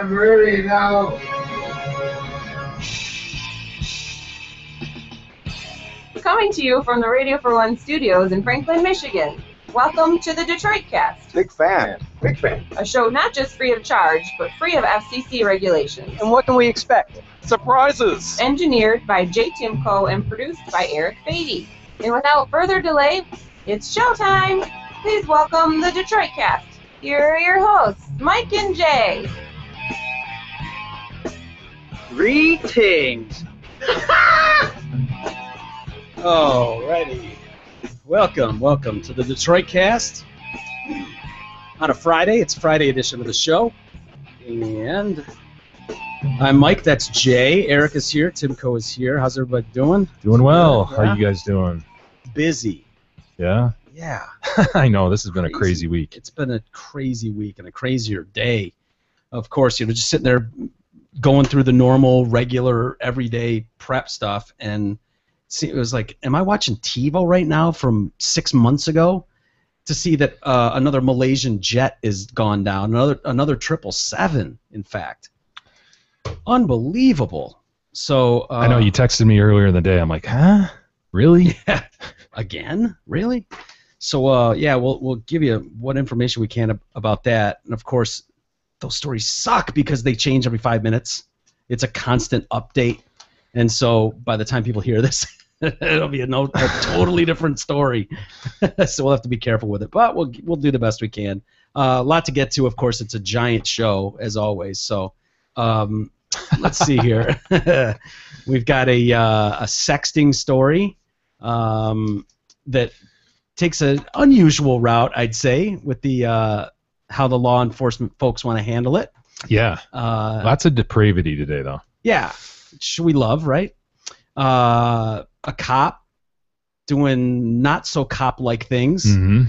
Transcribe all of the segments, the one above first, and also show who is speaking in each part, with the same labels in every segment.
Speaker 1: I'm ready now.
Speaker 2: Coming to you from the Radio for One studios in Franklin, Michigan. Welcome to the Detroit Cast.
Speaker 3: Big fan.
Speaker 1: Big fan.
Speaker 2: A show not just free of charge, but free of FCC regulations.
Speaker 3: And what can we expect?
Speaker 4: Surprises!
Speaker 2: Engineered by Jay Timko and produced by Eric Beatty. And without further delay, it's showtime! Please welcome the Detroit Cast. Here are your hosts, Mike and Jay.
Speaker 5: Greetings! Alrighty. Welcome to the Detroit Cast. On a Friday, it's Friday edition of the show. And I'm Mike, that's Jay. Eric is here, Timko is here. How's everybody doing?
Speaker 6: Doing well.
Speaker 5: Yeah.
Speaker 6: How you guys doing?
Speaker 5: Busy.
Speaker 6: Yeah?
Speaker 5: Yeah.
Speaker 6: I know, this has been a crazy week.
Speaker 5: It's been a crazy week and a crazier day. Of course, just sitting there going through the normal, regular, everyday prep stuff, and it was like, am I watching TiVo right now from 6 months ago to see that another Malaysian jet is gone down, another 777, in fact. Unbelievable. So
Speaker 6: I know you texted me earlier in the day. I'm like, huh? Really?
Speaker 5: Yeah. Again? Really? So yeah, we'll give you what information we can about that. And of course, those stories suck because they change every 5 minutes. It's a constant update. And so by the time people hear this, it'll be a totally different story. So we'll have to be careful with it. But we'll do the best we can. A lot to get to, of course. It's a giant show, as always. So let's see here. We've got a sexting story that takes an unusual route, I'd say, with the how the law enforcement folks want to handle it.
Speaker 6: Yeah. Lots of depravity today, though.
Speaker 5: Yeah. Which we love, right? A cop doing not so cop-like things.
Speaker 6: Mm-hmm.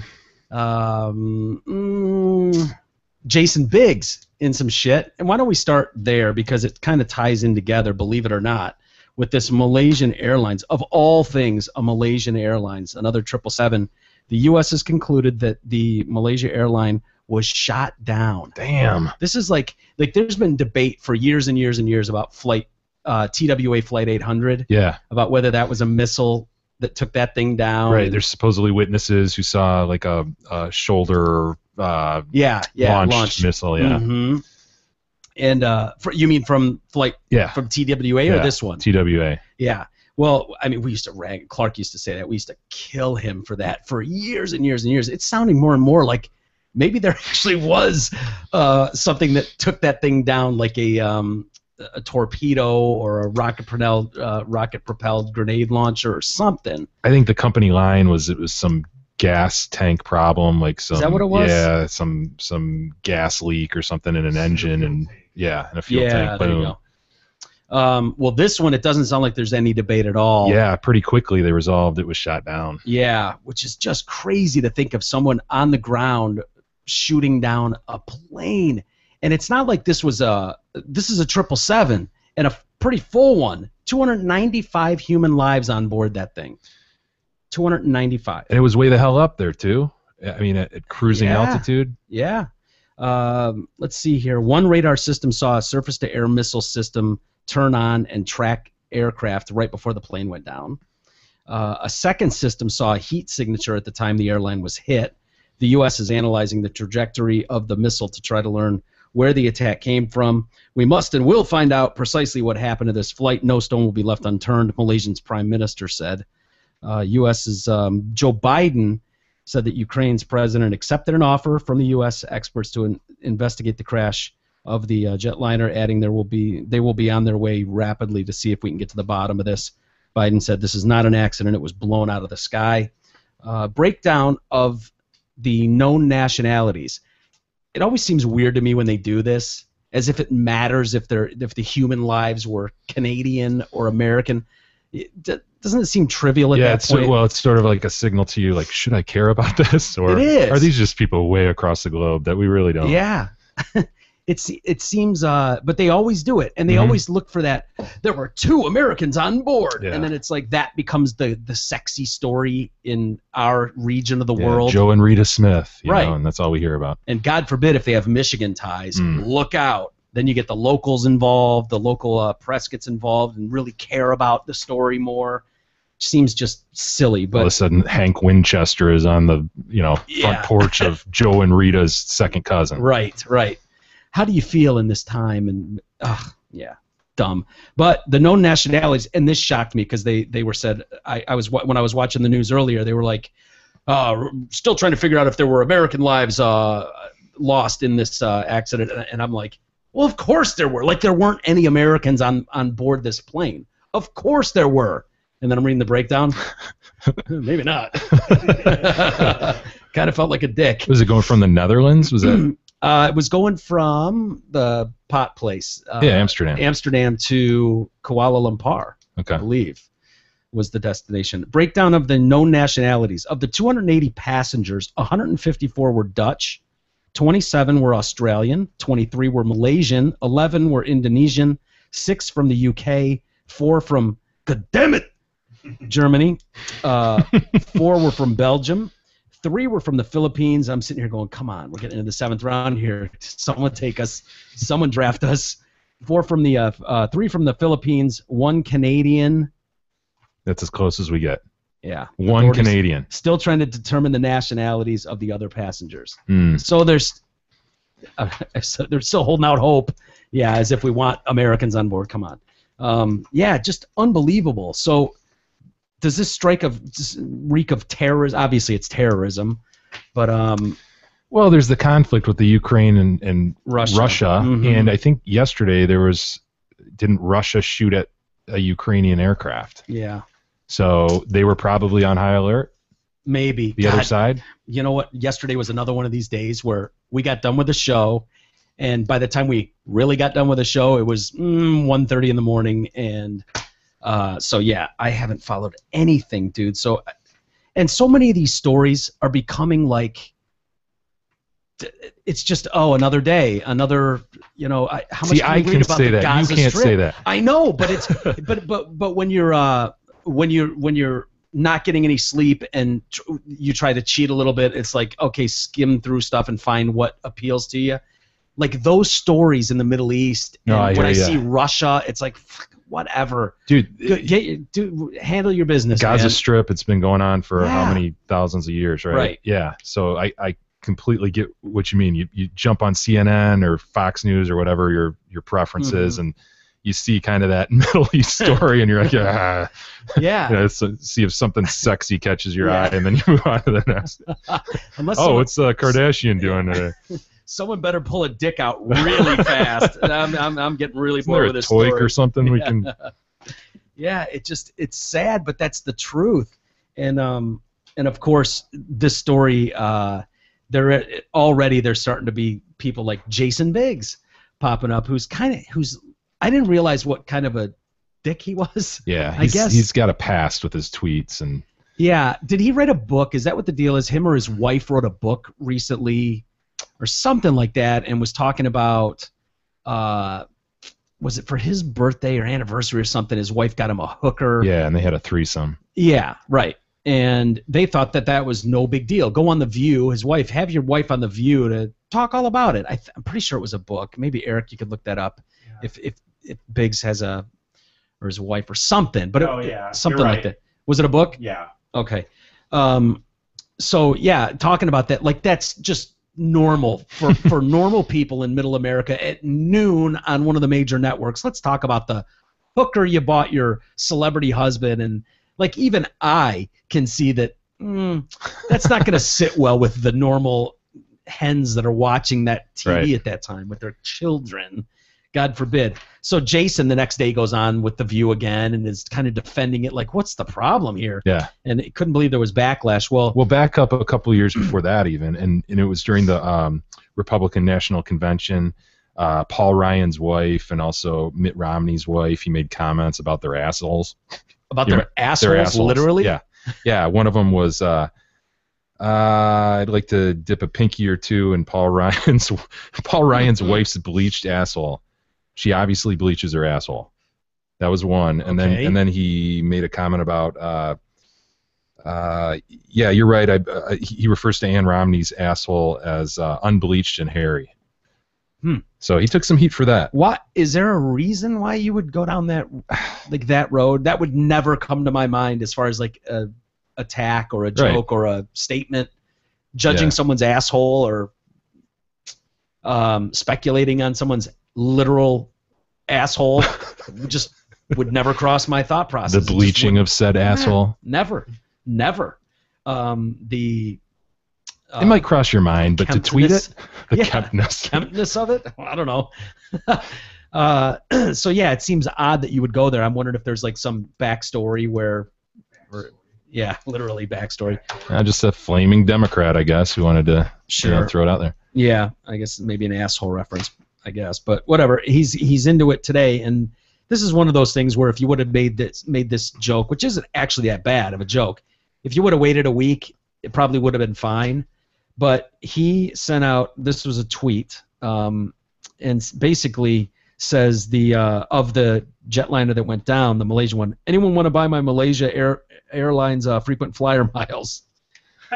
Speaker 5: Jason Biggs in some shit. And why don't we start there, because it kind of ties in together, believe it or not, with this Malaysian Airlines. Of all things, a Malaysian Airlines, another 777. The U.S. has concluded that the Malaysia airline was shot down.
Speaker 6: Damn.
Speaker 5: This is like there's been debate for years and years and years about TWA Flight 800.
Speaker 6: Yeah.
Speaker 5: About whether that was a missile that took that thing down.
Speaker 6: Right. There's supposedly witnesses who saw like a shoulder launched missile. Yeah.
Speaker 5: Mm-hmm. And you mean from flight?
Speaker 6: Yeah.
Speaker 5: From TWA or this one?
Speaker 6: TWA.
Speaker 5: Yeah. Well, I mean, we used to rag. Clark used to say that. We used to kill him for that for years and years and years. It's sounding more and more like maybe there actually was something that took that thing down, like a torpedo or a rocket-propelled grenade launcher or something.
Speaker 6: I think the company line was some gas tank problem, like some.
Speaker 5: Is that what it was?
Speaker 6: Yeah, some gas leak or something in an engine, and in a fuel tank.
Speaker 5: Boom. There you go. Well, this one, it doesn't sound like there's any debate at all.
Speaker 6: Yeah, pretty quickly they resolved it was shot down.
Speaker 5: Yeah, which is just crazy to think of someone on the ground shooting down a plane. And it's not like this is a 777 and a pretty full one. 295 human lives on board that thing. 295.
Speaker 6: And it was way the hell up there, too. I mean, at cruising altitude.
Speaker 5: Yeah. Let's see here. One radar system saw a surface-to-air missile system turn on and track aircraft right before the plane went down. A second system saw a heat signature at the time the airline was hit. The U.S. is analyzing the trajectory of the missile to try to learn where the attack came from. We must and will find out precisely what happened to this flight. No stone will be left unturned, Malaysia's prime minister said. U.S.'s Joe Biden said that Ukraine's president accepted an offer from the U.S. experts to investigate the crash of the jetliner, adding they will be on their way rapidly to see if we can get to the bottom of this. Biden said this is not an accident. It was blown out of the sky. Breakdown of the known nationalities. It always seems weird to me when they do this, as if it matters if the human lives were Canadian or American. Doesn't it seem trivial at that point?
Speaker 6: Well, it's sort of like a signal to you, like, should I care about this? Or
Speaker 5: it is.
Speaker 6: Are these just people way across the globe that we really don't?
Speaker 5: Yeah. It seems, but they always do it, and they always look for that. There were 2 Americans on board, and then it's like that becomes the sexy story in our region of the world.
Speaker 6: Joe and Rita Smith,
Speaker 5: right?
Speaker 6: And that's all we hear about.
Speaker 5: And God forbid if they have Michigan ties, look out, Then you get the locals involved, the local press gets involved and really care about the story more. Seems just silly, but
Speaker 6: all of a sudden Hank Winchester is on the front porch of Joe and Rita's second cousin.
Speaker 5: Right. How do you feel in this time? And dumb. But the known nationalities, and this shocked me because they were said. When I was watching the news earlier, they were like, still trying to figure out if there were American lives lost in this accident, and I'm like, well, of course there were. Like there weren't any Americans on board this plane. Of course there were. And then I'm reading the breakdown. Maybe not. Kind of felt like a dick.
Speaker 6: Was it going from the Netherlands? Was it?
Speaker 5: It was going from the pot place.
Speaker 6: Amsterdam.
Speaker 5: Amsterdam to Kuala Lumpur,
Speaker 6: okay.
Speaker 5: I believe, was the destination. Breakdown of the known nationalities. Of the 280 passengers, 154 were Dutch, 27 were Australian, 23 were Malaysian, 11 were Indonesian, 6 from the UK, 4 from, God damn it, Germany, 4 were from Belgium, 3 were from the Philippines. I'm sitting here going, come on, we're getting into the 7th round here. Someone take us. Someone draft us. 3 from the Philippines, 1 Canadian.
Speaker 6: That's as close as we get.
Speaker 5: Yeah.
Speaker 6: 1 Canadian.
Speaker 5: Still trying to determine the nationalities of the other passengers. So they're still holding out hope. Yeah, as if we want Americans on board. Come on. Just unbelievable. So does this reek of terrorism? Obviously, it's terrorism, but
Speaker 6: well, there's the conflict with the Ukraine and Russia, and I think yesterday didn't Russia shoot at a Ukrainian aircraft?
Speaker 5: Yeah.
Speaker 6: So they were probably on high alert.
Speaker 5: Maybe
Speaker 6: the other side.
Speaker 5: You know what? Yesterday was another one of these days where we got done with the show, and by the time we really got done with the show, it was 1:30 in the morning, and. So yeah, I haven't followed anything, dude. So, and so many of these stories are becoming like, it's just another day, another, how much can you read about the Gaza Strip? You can't say that. I know, but it's but when you're not getting any sleep and you try to cheat a little bit, it's like, okay, skim through stuff and find what appeals to you. Like those stories in the Middle East, and when I see Russia, it's like. Whatever, dude. Handle your business.
Speaker 6: Gaza Strip. It's been going on for how many thousands of years, right?
Speaker 5: Right.
Speaker 6: Yeah. So I completely get what you mean. You jump on CNN or Fox News or whatever your preference is, and you see kind of that Middle East story, and you're like, so see if something sexy catches your eye, and then you move on to the next. What's Kardashian doing today?
Speaker 5: Someone better pull a dick out really fast. I'm getting really bored with this story.
Speaker 6: Toy or something we can.
Speaker 5: Yeah, it's sad, but that's the truth. And of course this story, there's starting to be people like Jason Biggs popping up, who's I didn't realize what kind of a dick he was.
Speaker 6: Yeah, I guess he's got a past with his tweets and.
Speaker 5: Yeah, did he write a book? Is that what the deal is? Him or his wife wrote a book recently. Or something like that, and was talking about, was it for his birthday or anniversary or something? His wife got him a hooker.
Speaker 6: Yeah, and they had a threesome.
Speaker 5: Yeah, right. And they thought that was no big deal. Go on The View. Have your wife on The View to talk all about it. I'm pretty sure it was a book. Maybe Eric, you could look that up if Biggs has or his wife or something. But something like that. Was it a book?
Speaker 1: Yeah.
Speaker 5: Okay. So yeah, talking about that, like that's just. Normal for normal people in Middle America at noon on one of the major networks. Let's talk about the hooker you bought your celebrity husband, and like even I can see that that's not going to sit well with the normal hens that are watching that TV at that time with their children. God forbid. So Jason the next day goes on with The View again and is kind of defending it like, what's the problem here?
Speaker 6: Yeah.
Speaker 5: And he couldn't believe there was backlash. Well,
Speaker 6: back up a couple of years before that even, and it was during the Republican National Convention. Paul Ryan's wife and also Mitt Romney's wife, he made comments about their assholes.
Speaker 5: About their assholes, literally?
Speaker 6: Yeah. Yeah, one of them was... I'd like to dip a pinky or two in Paul Ryan's wife's bleached asshole. She obviously bleaches her asshole. That was one, and then he made a comment about, yeah, you're right. He refers to Ann Romney's asshole as unbleached and hairy. So he took some heat for that.
Speaker 5: What is there a reason why you would go down that that road? That would never come to my mind as far as like a attack or a joke or a statement, judging someone's asshole or speculating on someone's literal asshole. Just would never cross my thought process.
Speaker 6: The bleaching of said asshole.
Speaker 5: Never.
Speaker 6: It might cross your mind, but to tweet it, the
Speaker 5: kempness of it, I don't know. So yeah, it seems odd that you would go there. I'm wondering if there's like some backstory where literally backstory.
Speaker 6: Just a flaming Democrat, I guess, who wanted to throw it out there.
Speaker 5: Yeah, I guess maybe an asshole reference, I guess, but whatever. He's into it today, and this is one of those things where if you would have made this joke, which isn't actually that bad of a joke, if you would have waited a week, it probably would have been fine. But he sent out, this was a tweet, and basically says of the jetliner that went down, the Malaysian one, anyone want to buy my Malaysia Airlines frequent flyer miles?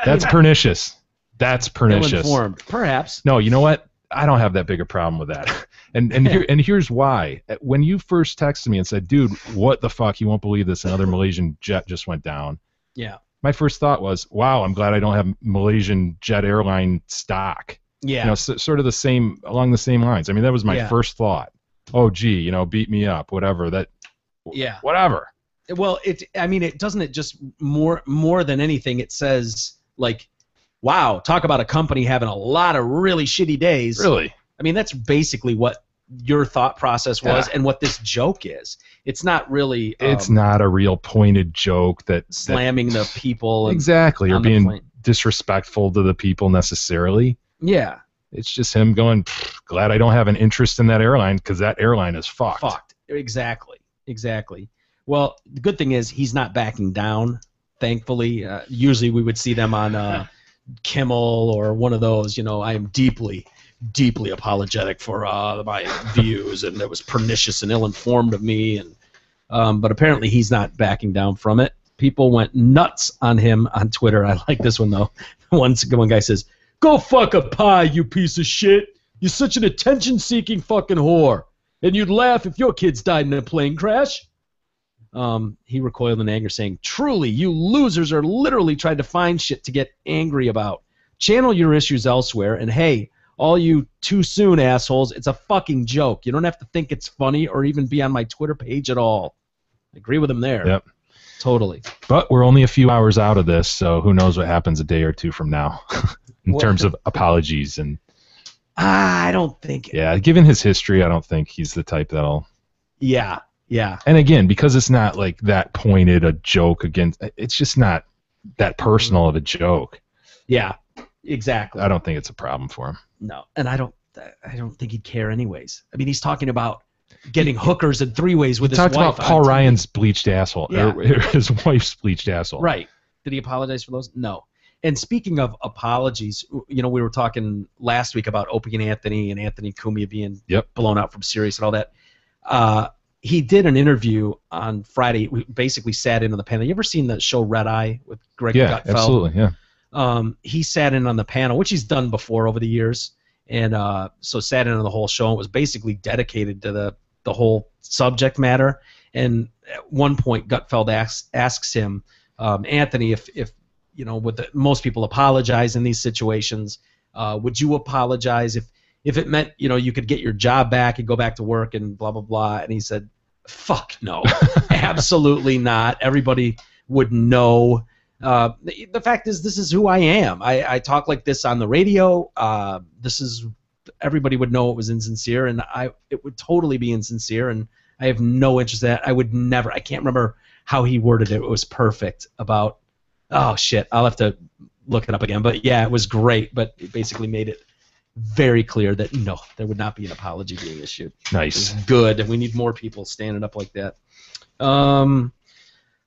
Speaker 6: That's pernicious. That's pernicious.
Speaker 5: Ill-informed, perhaps.
Speaker 6: No, you know what? I don't have that big a problem with that. And here's why. When you first texted me and said, dude, what the fuck? You won't believe this. Another Malaysian jet just went down.
Speaker 5: Yeah.
Speaker 6: My first thought was, wow, I'm glad I don't have Malaysian jet airline stock.
Speaker 5: Yeah.
Speaker 6: Sort of along the same lines. I mean, that was my first thought. Oh, gee, beat me up, whatever. Whatever.
Speaker 5: Well, it doesn't it just more than anything, it says, like, wow, talk about a company having a lot of really shitty days.
Speaker 6: Really?
Speaker 5: I mean, that's basically what your thought process was and what this joke is. It's not really...
Speaker 6: it's not a real pointed joke that...
Speaker 5: Slamming the people.
Speaker 6: Exactly, or being disrespectful to the people necessarily.
Speaker 5: Yeah.
Speaker 6: It's just him going, glad I don't have an interest in that airline because that airline is fucked.
Speaker 5: Exactly. Well, the good thing is he's not backing down, thankfully. Usually we would see them on Kimmel or one of those, I am deeply apologetic for my views, and it was pernicious and ill-informed of me. And but apparently he's not backing down from it. People went nuts on him on Twitter. I like this one, though. One guy says, "Go fuck a pie, you piece of shit. You're such an attention-seeking fucking whore. And you'd laugh if your kids died in a plane crash." He recoiled in anger, saying, "Truly, you losers are literally trying to find shit to get angry about. Channel your issues elsewhere, and hey, all you too soon assholes, it's a fucking joke. You don't have to think it's funny or even be on my Twitter page at all." I agree with him there.
Speaker 6: Yep.
Speaker 5: Totally.
Speaker 6: But we're only a few hours out of this, so who knows what happens a day or two from now in terms of apologies and...
Speaker 5: I don't think...
Speaker 6: Yeah, given his history, I don't think he's the type that'll...
Speaker 5: Yeah.
Speaker 6: And again, because it's not like that pointed a joke against... It's just not that personal of a joke.
Speaker 5: Yeah, exactly.
Speaker 6: I don't think it's a problem for him.
Speaker 5: No, and I don't think he'd care anyways. I mean, he's talking about getting hookers and three-ways with his wife.
Speaker 6: He talked about Paul Ryan's bleached asshole, or his wife's bleached asshole.
Speaker 5: Right. Did he apologize for those? No. And speaking of apologies, we were talking last week about Opie and Anthony Cumia being blown out from Sirius and all that. He did an interview on Friday. We basically sat in on the panel. You ever seen the show Red Eye with Greg Gutfeld?
Speaker 6: Yeah, absolutely, yeah.
Speaker 5: He sat in on the panel, which he's done before over the years, and so sat in on the whole show. And it was basically dedicated to the whole subject matter. And at one point, Gutfeld asks him, Anthony, if most people apologize in these situations, would you apologize if it meant you could get your job back and go back to work and blah blah blah? And he said, "Fuck no, absolutely not. Everybody would know." The fact is, this is who I am. I talk like this on the radio. Everybody would know it was insincere, and it would totally be insincere, and I have no interest in that. I would never. I can't remember how he worded it. It was perfect about. Oh shit! I'll have to look it up again. But yeah, it was great. But it basically made it very clear that no, there would not be an apology being issued.
Speaker 6: Nice.
Speaker 5: Good, and we need more people standing up like that.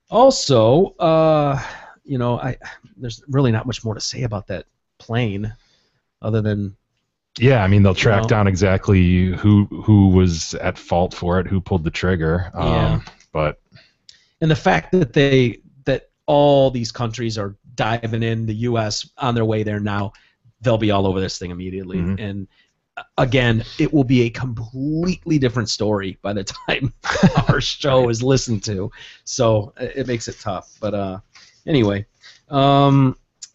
Speaker 5: Also, there's really not much more to say about that plane, other than.
Speaker 6: Yeah, I mean they'll track down exactly who was at fault for it, who pulled the trigger. But. And
Speaker 5: the fact that all these countries are diving in, the U.S. on their way there now, they'll be all over this thing immediately. Mm-hmm. And again, it will be a completely different story by the time our show is listened to. So it makes it tough. But anyway,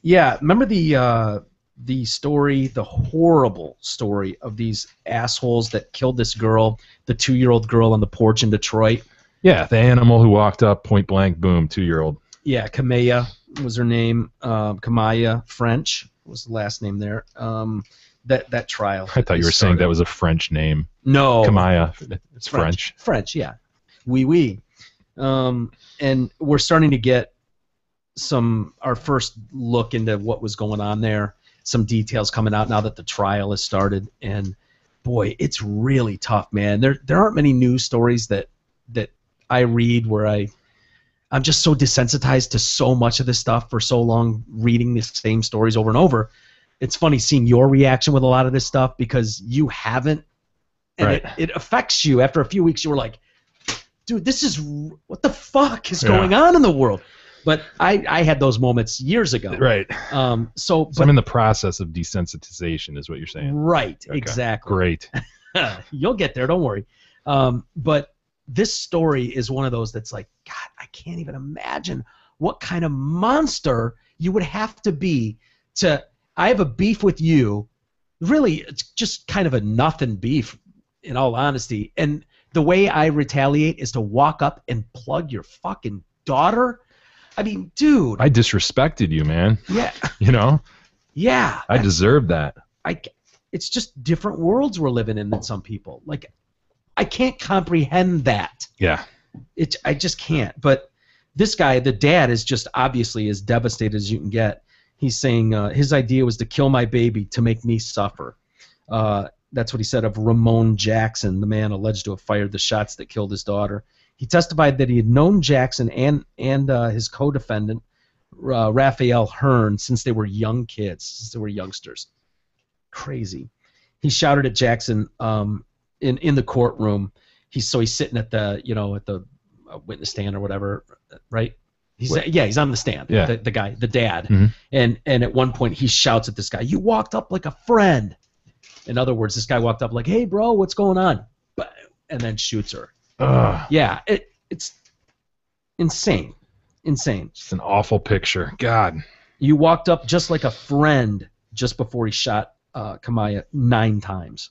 Speaker 5: yeah, remember the story, the horrible story of these assholes that killed this girl, the 2-year-old girl on the porch in Detroit?
Speaker 6: Yeah, the animal who walked up, point blank, boom, 2-year-old.
Speaker 5: Yeah, Kamaya was her name. Kamaya French was the last name there. That trial.
Speaker 6: I thought you were saying that was a French name.
Speaker 5: No.
Speaker 6: Kamaya, it's French.
Speaker 5: French, yeah. Oui. And we're starting to get our first look into what was going on there. Some details coming out now that the trial has started, and boy, it's really tough, man. There aren't many news stories that I read where I'm just so desensitized to so much of this stuff for so long, reading the same stories over and over. It's funny seeing your reaction with a lot of this stuff because you haven't, and
Speaker 6: right.
Speaker 5: it affects you. After a few weeks, you were like, dude, what the fuck is going on in the world? But I had those moments years ago.
Speaker 6: Right.
Speaker 5: So
Speaker 6: I'm in the process of desensitization, is what you're saying.
Speaker 5: Right.
Speaker 6: Okay.
Speaker 5: Exactly.
Speaker 6: Great.
Speaker 5: You'll get there. Don't worry. But this story is one of those that's like, God, I can't even imagine what kind of monster you would have to be to. I have a beef with you. Really, it's just kind of a nothing beef, in all honesty. And the way I retaliate is to walk up and plug your fucking daughter. I mean, dude.
Speaker 6: I disrespected you, man.
Speaker 5: Yeah.
Speaker 6: You know?
Speaker 5: Yeah.
Speaker 6: I deserved that.
Speaker 5: It's just different worlds we're living in than some people. Like, I can't comprehend that.
Speaker 6: Yeah.
Speaker 5: I just can't. But this guy, the dad, is just obviously as devastated as you can get. He's saying his idea was to kill my baby to make me suffer. That's what he said of Ramon Jackson, the man alleged to have fired the shots that killed his daughter. He testified that he had known Jackson and his co-defendant, Raphael Hearn, since they were young kids, since they were youngsters. Crazy. He shouted at Jackson in the courtroom. He's sitting at the witness stand or whatever, right? He's on the stand.
Speaker 6: Yeah.
Speaker 5: The guy, the dad.
Speaker 6: Mm-hmm.
Speaker 5: And at one point he shouts at this guy, "You walked up like a friend." In other words, this guy walked up like, "Hey, bro, what's going on?" And then shoots her.
Speaker 6: Ugh.
Speaker 5: Yeah, it's insane. Insane.
Speaker 6: It's an awful picture. God.
Speaker 5: You walked up just like a friend just before he shot Kamaya 9 times.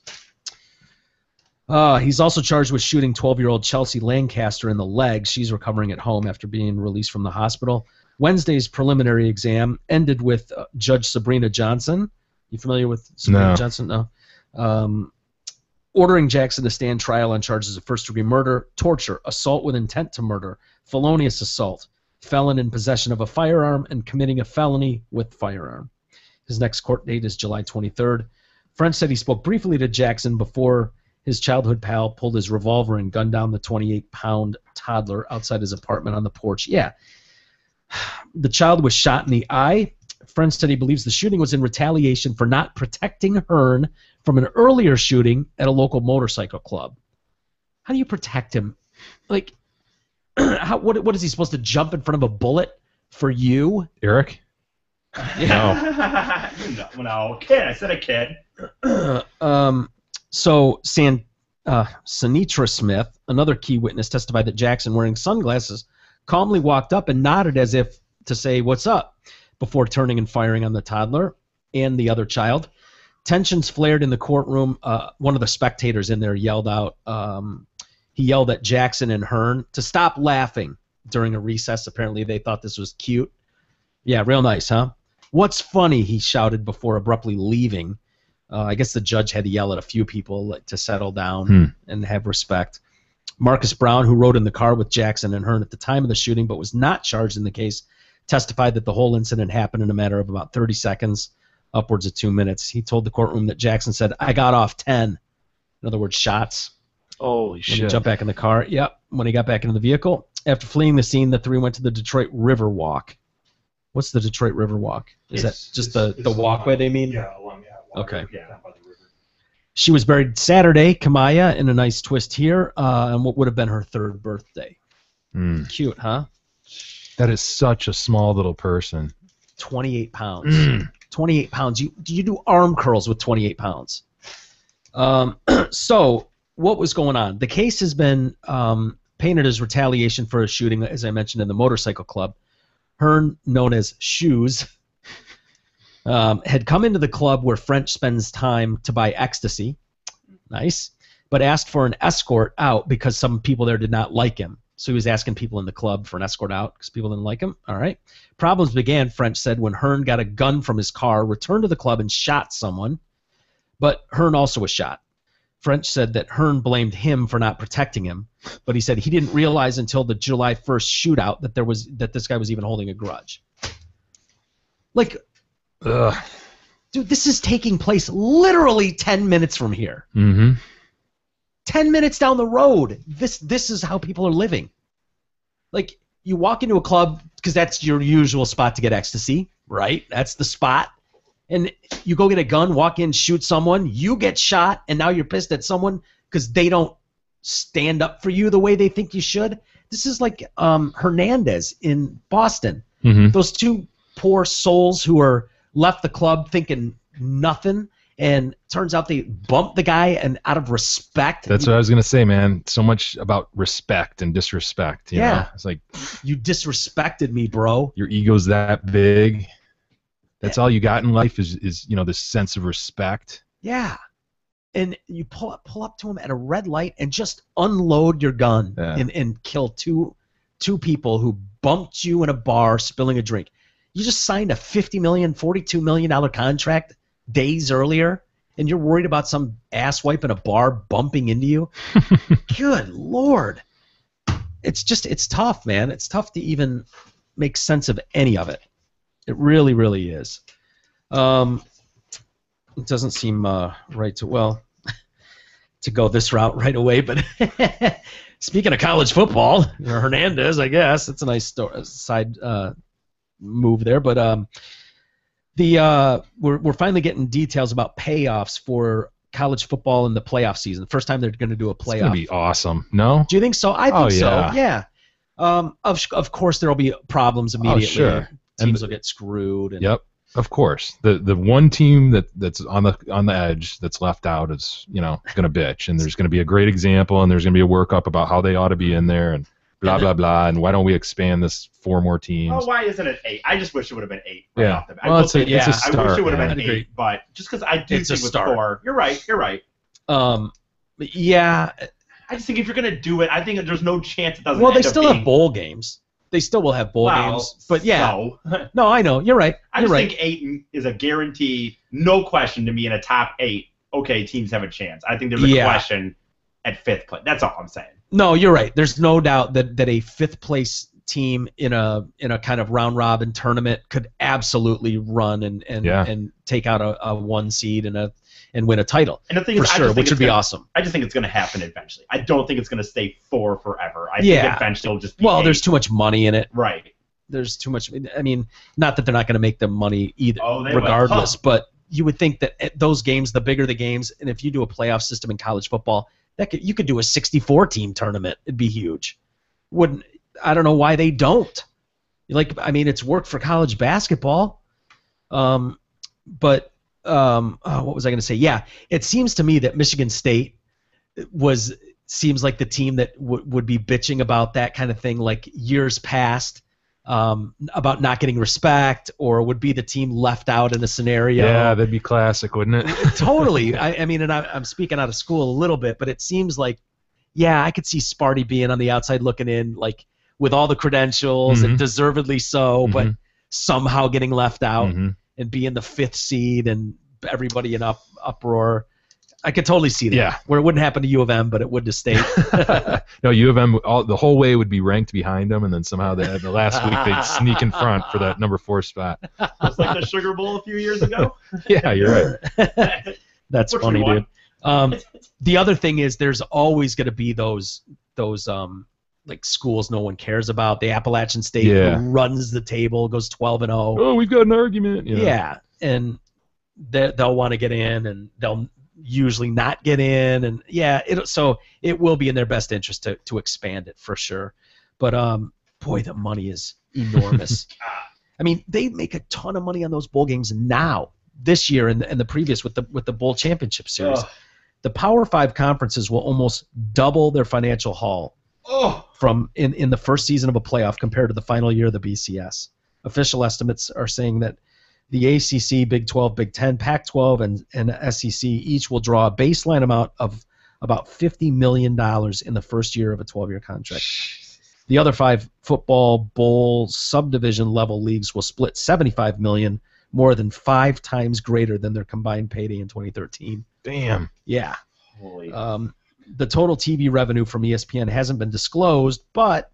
Speaker 5: He's also charged with shooting 12-year-old Chelsea Lancaster in the leg. She's recovering at home after being released from the hospital. Wednesday's preliminary exam ended with Judge Sabrina Johnson. You familiar with Sabrina Johnson? No. Ordering Jackson to stand trial on charges of first-degree murder, torture, assault with intent to murder, felonious assault, felon in possession of a firearm, and committing a felony with firearm. His next court date is July 23rd. French said he spoke briefly to Jackson before his childhood pal pulled his revolver and gunned down the 28-pound toddler outside his apartment on the porch. Yeah. The child was shot in the eye. French said he believes the shooting was in retaliation for not protecting Hearn from an earlier shooting at a local motorcycle club. How do you protect him? Like, what is he supposed to jump in front of a bullet for you?
Speaker 6: Eric?
Speaker 5: Yeah.
Speaker 1: No, kid. I said a kid.
Speaker 5: So Sanitra Smith, another key witness, testified that Jackson, wearing sunglasses, calmly walked up and nodded as if to say, "What's up?" before turning and firing on the toddler and the other child. Tensions flared in the courtroom. One of the spectators in there yelled out, he yelled at Jackson and Hearn to stop laughing during a recess. Apparently they thought this was cute. Yeah, real nice, huh? "What's funny?" he shouted before abruptly leaving. I guess the judge had to yell at a few people to settle down and have respect. Marcus Brown, who rode in the car with Jackson and Hearn at the time of the shooting but was not charged in the case, testified that the whole incident happened in a matter of about 30 seconds, upwards of 2 minutes. He told the courtroom that Jackson said, "I got off 10." In other words, shots.
Speaker 6: Holy shit.
Speaker 5: When he jumped back in the car. Yep. When he got back into the vehicle. After fleeing the scene, the three went to the Detroit River Walk. What's the Detroit River Walk? Is that just the walkway they mean?
Speaker 1: Yeah, along
Speaker 5: Okay.
Speaker 1: Yeah, by the river.
Speaker 5: She was buried Saturday, Kamaya, in a nice twist here, on what would have been her 3rd birthday. Cute, huh?
Speaker 6: That is such a small little person.
Speaker 5: 28 pounds. 28 pounds. Do you do arm curls with 28 pounds? So what was going on? The case has been painted as retaliation for a shooting, as I mentioned, in the motorcycle club. Hearn, known as Shoes, had come into the club where French spends time to buy ecstasy. Nice. But asked for an escort out because some people there did not like him. So he was asking people in the club for an escort out because people didn't like him. All right. Problems began, French said, when Hearn got a gun from his car, returned to the club, and shot someone. But Hearn also was shot. French said that Hearn blamed him for not protecting him, but he said he didn't realize until the July 1st shootout that this guy was even holding a grudge. Like, dude, this is taking place literally 10 minutes from here.
Speaker 6: Mm-hmm.
Speaker 5: 10 minutes down the road. This is how people are living. Like, you walk into a club because that's your usual spot to get ecstasy, right? That's the spot. And you go get a gun, walk in, shoot someone, you get shot, and now you're pissed at someone because they don't stand up for you the way they think you should. This is like Hernandez in Boston.
Speaker 6: Mm-hmm.
Speaker 5: Those two poor souls who are left the club thinking nothing, and turns out they bumped the guy, and out of respect.
Speaker 6: That's what I was going to say, man. So much about respect and disrespect. You know? It's like,
Speaker 5: you disrespected me, bro.
Speaker 6: Your ego's that big. That's all you got in life is this sense of respect.
Speaker 5: Yeah. And you pull up to him at a red light and just unload your gun and kill two people who bumped you in a bar spilling a drink. You just signed a $42 million contract days earlier, and you're worried about some asswipe in a bar bumping into you? Good Lord. It's tough, man. It's tough to even make sense of any of it. It really, really is. It doesn't seem right to go this route right away, but speaking of college football, Hernandez, I guess, it's a nice side move there, but we're finally getting details about payoffs for college football in the playoff season. The first time they're going to do a playoff. It's
Speaker 6: going to be awesome. No?
Speaker 5: Do you think so? I think so.
Speaker 6: Yeah.
Speaker 5: Of course, there will be problems immediately.
Speaker 6: Oh, sure.
Speaker 5: Teams will get screwed. And,
Speaker 6: yep. Of course. The one team that's on the edge that's left out is going to bitch, and there's going to be a great example, and there's going to be a workup about how they ought to be in there, and blah blah blah, and why don't we expand this 4 more teams?
Speaker 1: Oh, why isn't it 8? I just wish it would have been 8.
Speaker 6: Right off the bat. Well, it's a start.
Speaker 1: I wish it would have
Speaker 6: Yeah.
Speaker 1: been 8, but just because I do
Speaker 5: It's a
Speaker 1: think with
Speaker 5: start.
Speaker 1: 4, you're right.
Speaker 5: Yeah.
Speaker 1: I just think if you're gonna do it, I think there's no chance it doesn't.
Speaker 5: Well, they
Speaker 1: end up
Speaker 5: still
Speaker 1: being,
Speaker 5: have bowl games. They still will have bowl games. But yeah.
Speaker 1: So,
Speaker 5: No, I know. You're right.
Speaker 1: I
Speaker 5: You're
Speaker 1: just
Speaker 5: right.
Speaker 1: think 8 is a guarantee, no question to me in a top 8. Okay, teams have a chance. I think there's a question at 5th place. That's all I'm saying.
Speaker 5: No, you're right. There's no doubt that a 5th place team in a kind of round robin tournament could absolutely run and take out a 1 seed and win a title.
Speaker 1: And the thing
Speaker 5: for
Speaker 1: is,
Speaker 5: sure, which would be awesome.
Speaker 1: I just think it's going to happen eventually. I don't think it's going to stay 4 forever. I think eventually it'll just be 8.
Speaker 5: There's too much money in it.
Speaker 1: Right.
Speaker 5: There's too much. I mean, not that they're not going to make the money either,
Speaker 1: they
Speaker 5: regardless.
Speaker 1: will.
Speaker 5: But you would think that at those games, the bigger the games, and if you do a playoff system in college football, you could do a 64-team tournament. It'd be huge. I don't know why they don't. It's worked for college basketball. But what was I going to say? Yeah, it seems to me that Michigan State seems like the team that would be bitching about that kind of thing like years past, about not getting respect, or would be the team left out in a scenario.
Speaker 6: Yeah, that'd be classic, wouldn't it?
Speaker 5: Totally. I mean, and I'm speaking out of school a little bit, but it seems like, I could see Sparty being on the outside looking in, like with all the credentials and deservedly so, but somehow getting left out and being the 5th seed and everybody in uproar. I could totally see that.
Speaker 6: Yeah.
Speaker 5: Where it wouldn't happen to U of M, but it would to State.
Speaker 6: No, U of M, the whole way would be ranked behind them, and then somehow the last week they'd sneak in front for that number 4 spot.
Speaker 1: Just like the Sugar Bowl a few years ago.
Speaker 6: Yeah, you're right.
Speaker 5: That's
Speaker 1: Which
Speaker 5: funny,
Speaker 1: we
Speaker 5: dude. The other thing is there's always going to be those like schools no one cares about. The Appalachian State who runs the table, goes 12-0.
Speaker 6: Oh, we've got an argument.
Speaker 5: Yeah, and they'll want to get in, and they'll usually not get in, and so it will be in their best interest to expand it for sure. But boy, the money is enormous. I mean, they make a ton of money on those bowl games now, this year and the previous with the bowl championship series. the Power 5 conferences will almost double their financial haul from in the first season of a playoff compared to the final year of the BCS. Official estimates are saying that the ACC, Big 12, Big 10, Pac-12, and SEC each will draw a baseline amount of about $50 million in the first year of a 12-year contract. The other 5 football bowl subdivision level leagues will split $75 million, more than 5 times greater than their combined payday in 2013.
Speaker 6: Damn.
Speaker 5: Yeah.
Speaker 1: Holy.
Speaker 5: The total TV revenue from ESPN hasn't been disclosed, but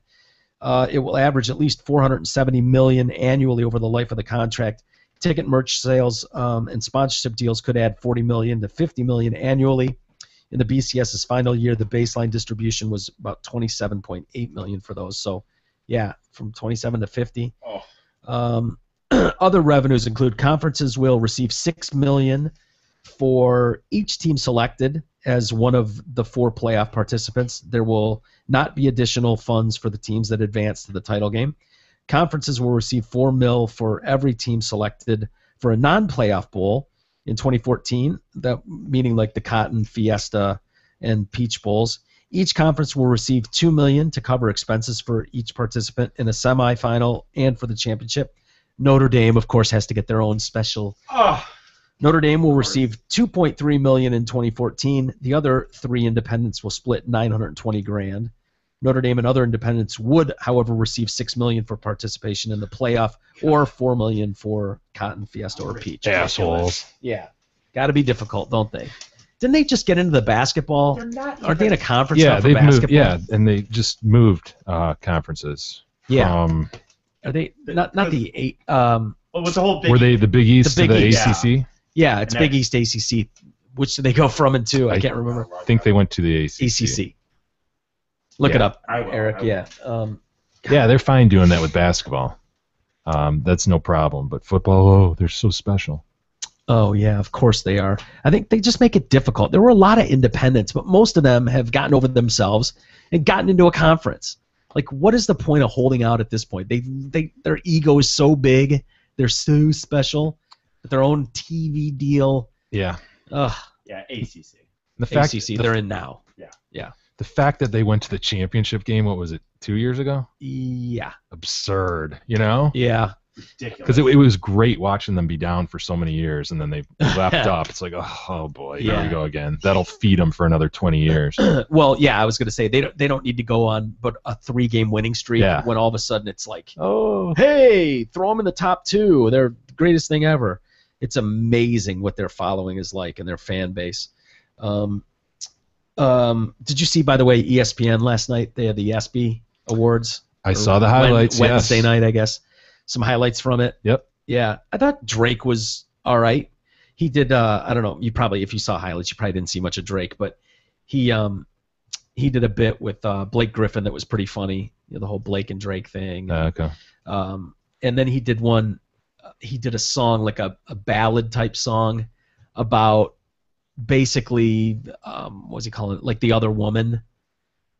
Speaker 5: it will average at least $470 million annually over the life of the contract. Ticket merch sales and sponsorship deals could add $40 million to $50 million annually. In the BCS's final year, the baseline distribution was about $27.8 million for those. So, yeah, from 27 to 50. Other revenues include conferences will receive $6 million for each team selected as one of the 4 playoff participants. There will not be additional funds for the teams that advance to the title game. Conferences will receive $4 million for every team selected for a non-playoff bowl in 2014, that meaning like the Cotton, Fiesta, and Peach Bowls. Each conference will receive $2 million to cover expenses for each participant in a semifinal and for the championship. Notre Dame, of course, has to get their own special. Notre Dame will receive $2.3 million in 2014. The other 3 independents will split $920,000. Notre Dame and other independents would, however, receive $6 million for participation in the playoff, or $4 million for Cotton, Fiesta, or Peach.
Speaker 6: Assholes.
Speaker 5: Yeah, got to be difficult, don't they? Didn't they just get into the basketball? Aren't they in a conference now for
Speaker 6: they've
Speaker 5: basketball?
Speaker 6: moved. Yeah, and they just moved conferences.
Speaker 5: Yeah. Are they not the 8?
Speaker 1: What's the whole Big
Speaker 6: Were they the Big East
Speaker 5: The
Speaker 6: to the
Speaker 5: Big East,
Speaker 6: ACC?
Speaker 5: Yeah, it's
Speaker 1: And
Speaker 5: Big East ACC. Which do they go from and to? I can't remember.
Speaker 6: I think they went to the ACC.
Speaker 5: ACC. Look it up,
Speaker 1: I will,
Speaker 5: Eric.
Speaker 1: I will.
Speaker 5: Yeah.
Speaker 6: Yeah, they're fine doing that with basketball. That's no problem. But football, they're so special.
Speaker 5: Oh, yeah, of course they are. I think they just make it difficult. There were a lot of independents, but most of them have gotten over themselves and gotten into a conference. Like, what is the point of holding out at this point? Their ego is so big. They're so special. With their own TV deal.
Speaker 6: Yeah.
Speaker 5: Ugh.
Speaker 1: Yeah, ACC.
Speaker 6: The fact,
Speaker 5: ACC, they're in now. Yeah.
Speaker 6: The fact that they went to the championship game, what was it, 2 years ago?
Speaker 5: Yeah.
Speaker 6: Absurd, you know?
Speaker 5: Yeah.
Speaker 1: Ridiculous.
Speaker 6: Because it was great watching them be down for so many years, and then they leapt up. It's like, oh boy, here we go again. That'll feed them for another 20 years.
Speaker 5: Well, yeah, I was going to say they don't need to go on but a 3-game winning streak when all of a sudden it's like, oh, hey, throw them in the top 2. They're the greatest thing ever. It's amazing what their following is like and their fan base. Did you see, by the way, ESPN last night? They had the ESPY Awards.
Speaker 6: I saw the highlights.
Speaker 5: Wednesday night, I guess. Some highlights from it.
Speaker 6: Yep.
Speaker 5: Yeah, I thought Drake was all right. He did. I don't know. You probably, if you saw highlights, you probably didn't see much of Drake, but he did a bit with Blake Griffin that was pretty funny. You know, the whole Blake and Drake thing.
Speaker 6: Okay.
Speaker 5: And then he did one. He did a song, like a ballad type song, about basically what was he calling it? Like the other woman.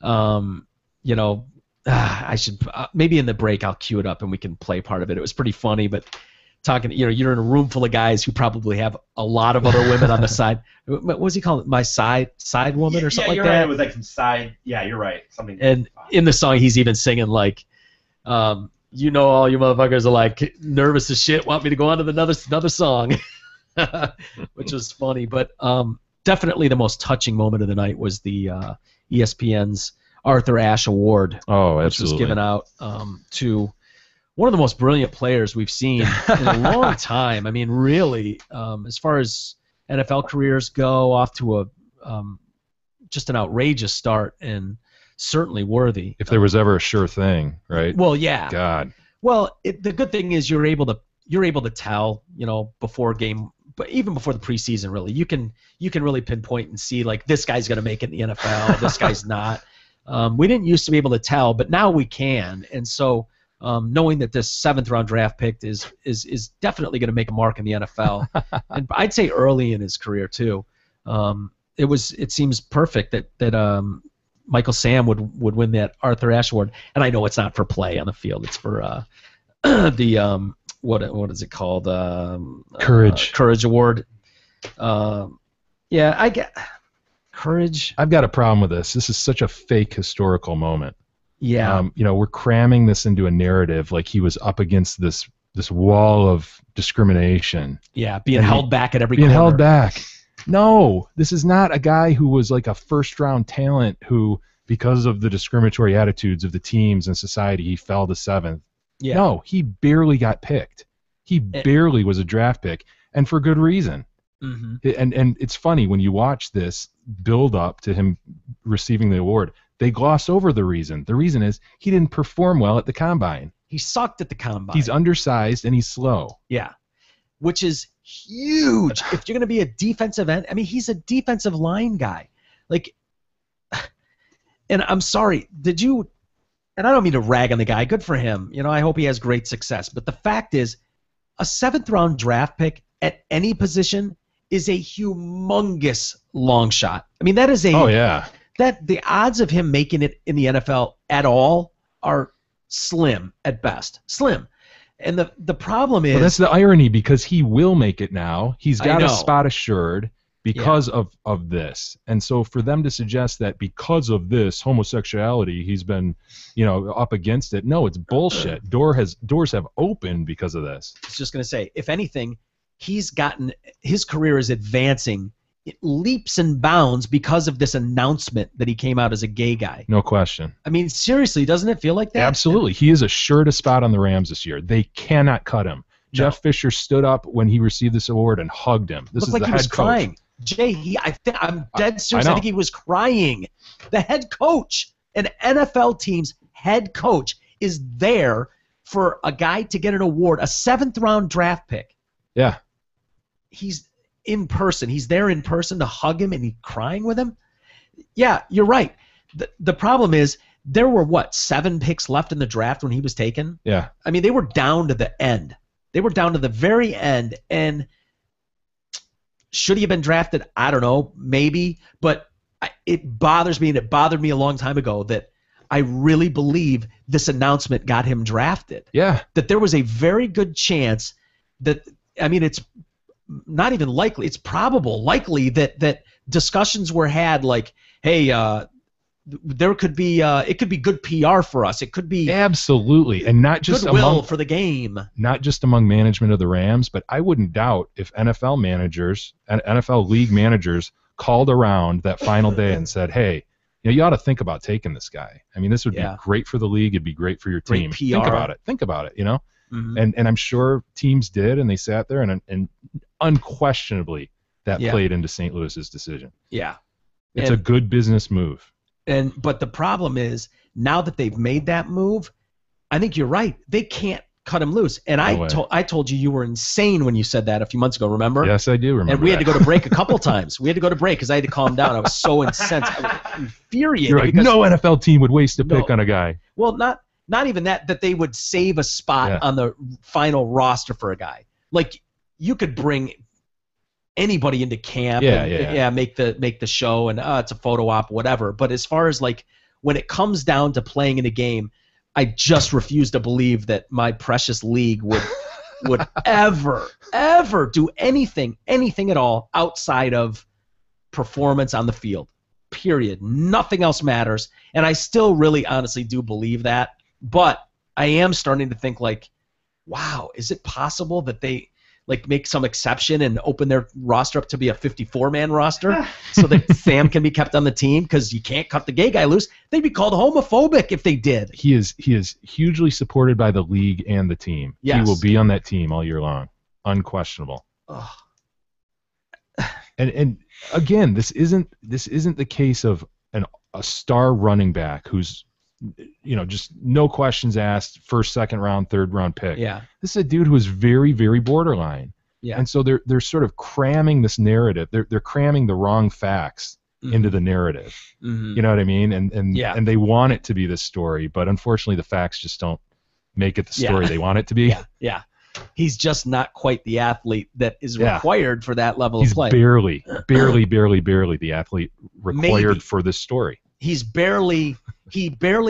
Speaker 5: You know, I should maybe in the break I'll cue it up and we can play part of it. It was pretty funny, but talking, you know, you're in a room full of guys who probably have a lot of other women on the side. What was he calling it? My side woman or something like
Speaker 1: you're
Speaker 5: that?
Speaker 1: Right. It was like some side. Yeah, you're right. Something.
Speaker 5: And in the song, he's even singing like, you know, all you motherfuckers are like nervous as shit. Want me to go on to another song, which was funny. But definitely the most touching moment of the night was the ESPN's Arthur Ashe Award, which was given out to one of the most brilliant players we've seen in a long time. I mean, really, as far as NFL careers go, off to a just an outrageous start and certainly worthy.
Speaker 6: If there was ever a sure thing, right?
Speaker 5: Well, yeah.
Speaker 6: God.
Speaker 5: Well, the good thing is you're able to tell, you know, before game, but even before the preseason, really, you can really pinpoint and see like this guy's going to make it in the NFL, this guy's not. We didn't used to be able to tell, but now we can, and so. Knowing that this 7th round draft pick is definitely going to make a mark in the NFL, and I'd say early in his career too. It seems perfect that Michael Sam would win that Arthur Ashe Award, and I know it's not for play on the field; it's for the what is it called?
Speaker 6: Courage
Speaker 5: Award. Yeah, courage.
Speaker 6: I've got a problem with this. This is such a fake historical moment.
Speaker 5: Yeah.
Speaker 6: We're cramming this into a narrative like he was up against this wall of discrimination.
Speaker 5: Yeah, being held back at every
Speaker 6: being
Speaker 5: corner.
Speaker 6: held back. No, this is not a guy who was like a first-round talent who, because of the discriminatory attitudes of the teams and society, he fell to 7th.
Speaker 5: Yeah.
Speaker 6: No, he barely got picked. He barely was a draft pick, and for good reason.
Speaker 5: Mm-hmm.
Speaker 6: And it's funny when you watch this build up to him receiving the award, they gloss over the reason. The reason is he didn't perform well at the combine.
Speaker 5: He sucked at the combine.
Speaker 6: He's undersized and he's slow.
Speaker 5: Yeah, which is huge. If you're going to be a defensive end, I mean, he's a defensive line guy. Like, and I'm sorry, and I don't mean to rag on the guy. Good for him. I hope he has great success. But the fact is, a 7th-round draft pick at any position is a humongous long shot. I mean, that is a...
Speaker 6: Oh, yeah.
Speaker 5: That the odds of him making it in the NFL at all are slim at best. Slim. And the problem is...
Speaker 6: Well, that's the irony, because he will make it now. He's got a spot assured because of this. And so for them to suggest that because of this homosexuality, he's been, up against it, no, it's bullshit. Doors have opened because of this.
Speaker 5: I was just going to say, if anything, his career is advancing leaps and bounds because of this announcement that he came out as a gay guy.
Speaker 6: No question.
Speaker 5: I mean, seriously, doesn't it feel like that?
Speaker 6: Absolutely. He is assured a spot on the Rams this year. They cannot cut him. No. Jeff Fisher stood up when he received this award and hugged him. This is
Speaker 5: like
Speaker 6: the
Speaker 5: he
Speaker 6: head
Speaker 5: was
Speaker 6: coach.
Speaker 5: Crying. Jay, I'm dead serious. I think he was crying. The head coach, an NFL team's head coach, is there for a guy to get an award, a 7th-round draft pick.
Speaker 6: Yeah.
Speaker 5: He's in person. He's there in person to hug him, and he's crying with him. Yeah, you're right. The problem is there were, 7 picks left in the draft when he was taken?
Speaker 6: Yeah.
Speaker 5: I mean, they were down to the end. They were down to the very end, and should he have been drafted? I don't know, maybe. But it bothers me, and it bothered me a long time ago that I really believe this announcement got him drafted.
Speaker 6: Yeah.
Speaker 5: That there was a very good chance that, I mean, it's not even likely, it's likely that discussions were had like, hey, there could be it could be good PR for us. It could be
Speaker 6: absolutely, and not just
Speaker 5: goodwill for the game.
Speaker 6: Not just among management of the Rams, but I wouldn't doubt if NFL managers and NFL league managers called around that final day and said, "Hey, you ought to think about taking this guy. I mean, this would be great for the league. It'd be great for your team.
Speaker 5: Great PR.
Speaker 6: Think about it. Mm-hmm. And I'm sure teams did, and they sat there, and unquestionably that played into St. Louis's decision.
Speaker 5: Yeah,
Speaker 6: it's a good business move.
Speaker 5: But the problem is, now that they've made that move, I think you're right. They can't cut him loose. And I told you were insane when you said that a few months ago, remember?
Speaker 6: Yes, I do remember.
Speaker 5: And we had to go to break a couple times. We had to go to break because I had to calm down. I was so incensed. I was infuriated.
Speaker 6: You're like, no NFL team would waste a pick on a guy.
Speaker 5: Well, not even that they would save a spot on the final roster for a guy. Like, you could bring anybody into camp make the show and it's a photo op, whatever. But as far as like when it comes down to playing in a game, I just refuse to believe that my precious league would ever do anything at all outside of performance on the field. Period. Nothing else matters. And I still really honestly do believe that. But I am starting to think like, wow, is it possible that they like make some exception and open their roster up to be a 54-man roster so that Sam can be kept on the team because you can't cut the gay guy loose? They'd be called homophobic if they did.
Speaker 6: He is hugely supported by the league and the team. Yes. He will be on that team all year long. Unquestionable.
Speaker 5: Ugh.
Speaker 6: And again, this isn't the case of a star running back who's just no questions asked, first, second round, third round pick.
Speaker 5: Yeah. This
Speaker 6: is a dude who is very, very borderline.
Speaker 5: Yeah.
Speaker 6: And so they're sort of cramming this narrative. They're cramming the wrong facts into the narrative.
Speaker 5: Mm-hmm.
Speaker 6: You know what I mean? And they want it to be this story, but unfortunately the facts just don't make it the story they want it to be.
Speaker 5: Yeah. Yeah. He's just not quite the athlete that is required for that level of play.
Speaker 6: He's barely the athlete required for this story.
Speaker 5: He barely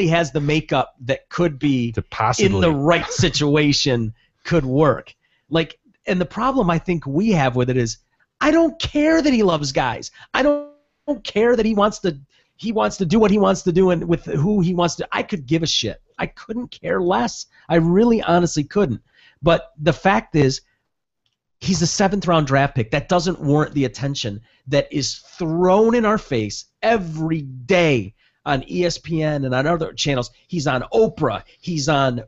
Speaker 5: has the makeup that could be in the right situation could work. Like, and the problem I think we have with it is I don't care that he loves guys. I don't don't care that he wants to do what he wants to do and with who he wants to. I could give a shit. I couldn't care less. I really honestly couldn't. But the fact is, he's a 7th-round draft pick. That doesn't warrant the attention that is thrown in our face every day on ESPN and on other channels. He's on Oprah. He's on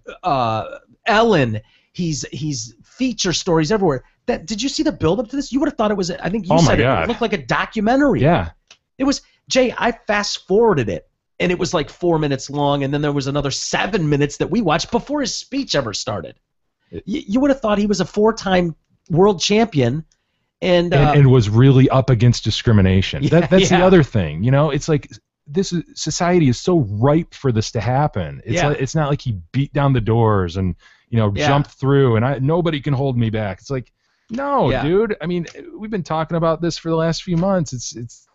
Speaker 5: Ellen. He's feature stories everywhere. Did you see the build-up to this? You would have thought it was, I think you said it looked like a documentary.
Speaker 6: Yeah.
Speaker 5: It was, Jay, I fast-forwarded it, and it was like 4 minutes long, and then there was another 7 minutes that we watched before his speech ever started. You would have thought he was a 4-time world champion. And
Speaker 6: was really up against discrimination.
Speaker 5: Yeah,
Speaker 6: That's the other thing. It's like society is so ripe for this to happen. It's not like he beat down the doors and jumped through and nobody can hold me back. It's like, no, dude. I mean, we've been talking about this for the last few months. It's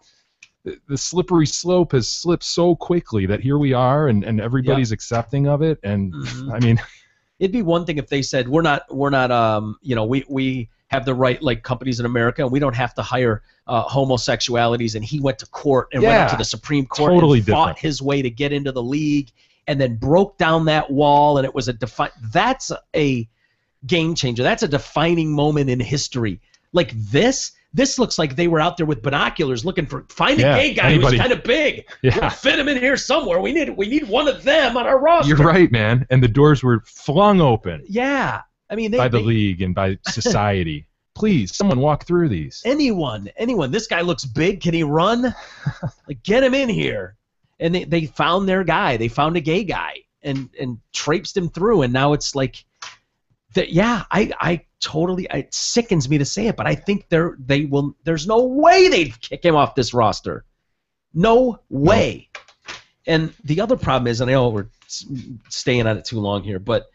Speaker 6: the slippery slope has slipped so quickly that here we are and everybody's accepting of it. And I mean,
Speaker 5: it'd be one thing if they said we have the right, like companies in America, and we don't have to hire homosexualities, and he went to court and went up to the Supreme Court and fought his way to get into the league and then broke down that wall, and it was that's a game changer. That's a defining moment in history. Like this looks like they were out there with binoculars looking for a gay guy who's kind of big.
Speaker 6: Yeah.
Speaker 5: We'll fit him in here somewhere. We need one of them on our roster.
Speaker 6: You're right, man. And the doors were flung open.
Speaker 5: Yeah. I mean,
Speaker 6: by the league and by society. Please, someone walk through these.
Speaker 5: Anyone. This guy looks big. Can he run? Like, get him in here. And they found their guy. They found a gay guy and traipsed him through. And now it's like, I totally. It sickens me to say it, but I think there's no way they'd kick him off this roster. No way. No. And the other problem is, and I know we're staying on it too long here, but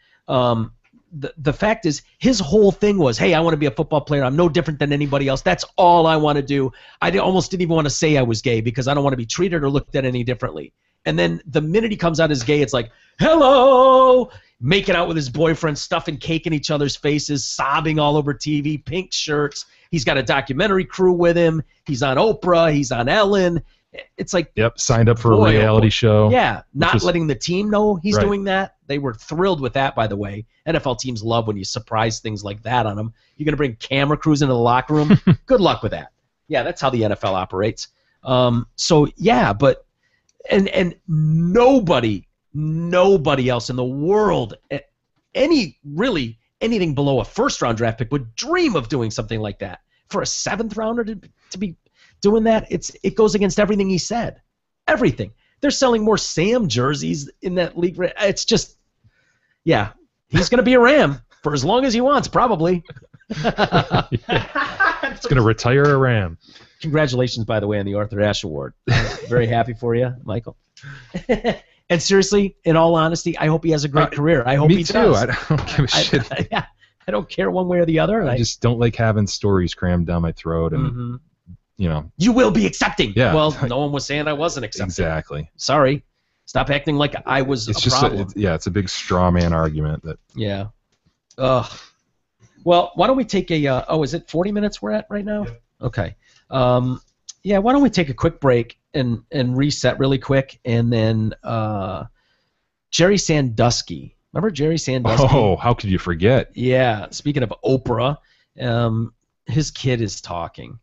Speaker 5: the fact is, his whole thing was, hey, I want to be a football player. I'm no different than anybody else. That's all I want to do. I almost didn't even want to say I was gay because I don't want to be treated or looked at any differently. And then the minute he comes out as gay, it's like, hello, making out with his boyfriend, stuffing cake in each other's faces, sobbing all over TV, pink shirts. He's got a documentary crew with him. He's on Oprah. He's on Ellen. It's like,
Speaker 6: signed up for a reality show.
Speaker 5: Yeah, not letting the team know he's doing that. They were thrilled with that, by the way. NFL teams love when you surprise things like that on them. You're going to bring camera crews into the locker room? Good luck with that. Yeah, that's how the NFL operates. But nobody else in the world, anything below a first-round draft pick would dream of doing something like that. For a 7th-rounder to be doing that, it goes against everything he said. Everything. They're selling more Sam jerseys in that league. It's just, he's going to be a Ram for as long as he wants, probably.
Speaker 6: It's going to retire a Ram.
Speaker 5: Congratulations, by the way, on the Arthur Ashe Award. Very happy for you, Michael. And seriously, in all honesty, I hope he has a great career. I hope he does.
Speaker 6: Me too. I don't give a shit.
Speaker 5: I don't care one way or the other.
Speaker 6: I just don't like having stories crammed down my throat and,
Speaker 5: You will be accepting.
Speaker 6: Yeah.
Speaker 5: Well, no one was saying I wasn't accepting.
Speaker 6: Exactly.
Speaker 5: Sorry. Stop acting like I was
Speaker 6: it's
Speaker 5: a problem.
Speaker 6: It's a big straw man argument.
Speaker 5: Yeah. Ugh. Well, why don't we take is it 40 minutes we're at right now?
Speaker 6: Yep.
Speaker 5: Okay. Why don't we take a quick break and reset really quick, and then Jerry Sandusky. Remember Jerry Sandusky?
Speaker 6: Oh, how could you forget?
Speaker 5: Yeah. Speaking of Oprah, his kid is talking.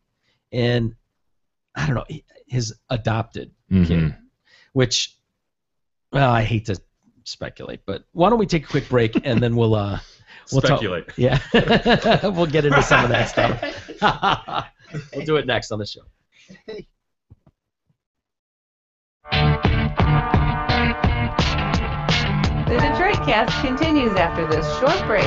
Speaker 5: And I don't know, his adopted kid, which, well, I hate to speculate, but why don't we take a quick break and then we'll
Speaker 6: speculate.
Speaker 5: Yeah, we'll get into some of that stuff. We'll do it next on the show.
Speaker 2: The Detroit Cast continues after this short break.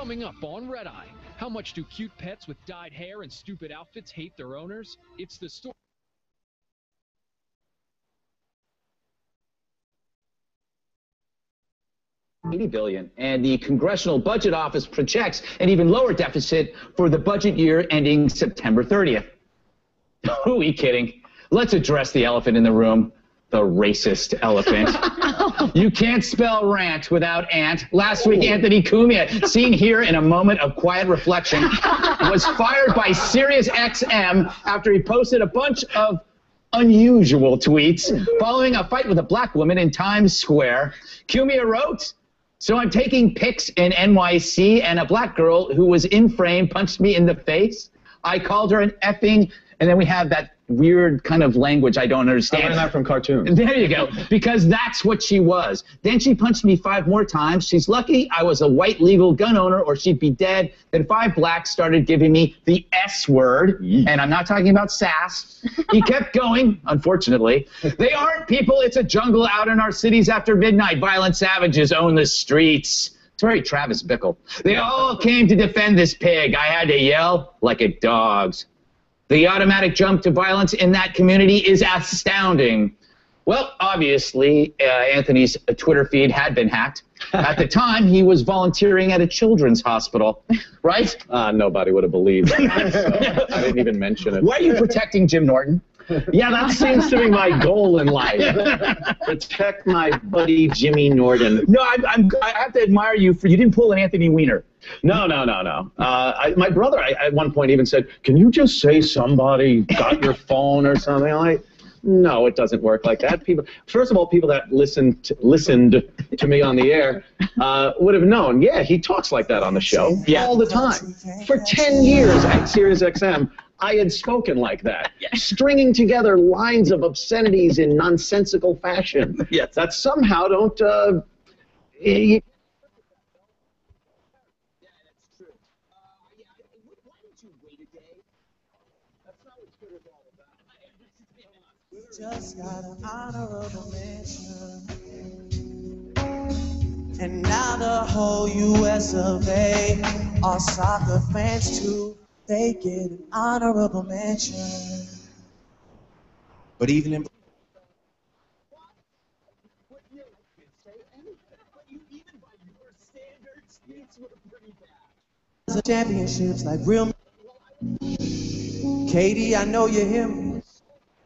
Speaker 3: Coming up on Red Eye, how much do cute pets with dyed hair and stupid outfits hate their owners? It's the story.
Speaker 4: $80 billion, and the Congressional Budget Office projects an even lower deficit for the budget year ending September 30th. Who are we kidding? Let's address the elephant in the room, the racist elephant. You can't spell rant without ant. Last week, Anthony Cumia, seen here in a moment of quiet reflection, was fired by SiriusXM after he posted a bunch of unusual tweets following a fight with a black woman in Times Square. Cumia wrote, "So I'm taking pics in NYC and a black girl who was in frame punched me in the face. I called her an effing," and then we have that weird kind of language I don't understand.
Speaker 7: I learned that from cartoons.
Speaker 4: There you go, because that's what she was. Then she punched me 5 more times. She's lucky I was a white legal gun owner or she'd be dead. Then 5 blacks started giving me the S word, and I'm not talking about sass. He kept going, unfortunately. They aren't people, it's a jungle out in our cities after midnight. Violent savages own the streets. It's very Travis Bickle. They all came to defend this pig. I had to yell like a dog's. The automatic jump to violence in that community is astounding. Well, obviously, Anthony's Twitter feed had been hacked. At the time, he was volunteering at a children's hospital, right?
Speaker 7: Nobody would have believed that. So I didn't even mention it.
Speaker 4: Why are you protecting Jim Norton?
Speaker 7: Yeah, that seems to be my goal in life. Protect my buddy Jimmy Norton.
Speaker 4: No, I have to admire you for you didn't pull an Anthony Weiner.
Speaker 7: No. My brother at one point even said, "Can you just say somebody got your phone or something?" I'm like, no, it doesn't work like that. People, first of all, people that listened to me on the air would have known. Yeah, he talks like that on the show all the time. For 10 years at SiriusXM, I had spoken like that, stringing together lines of obscenities in nonsensical fashion that somehow don't.
Speaker 8: Just got an honorable mention, and now the whole US of A are soccer fans too. They get an honorable mention, but even in championships like real. Katie, I know you hear me.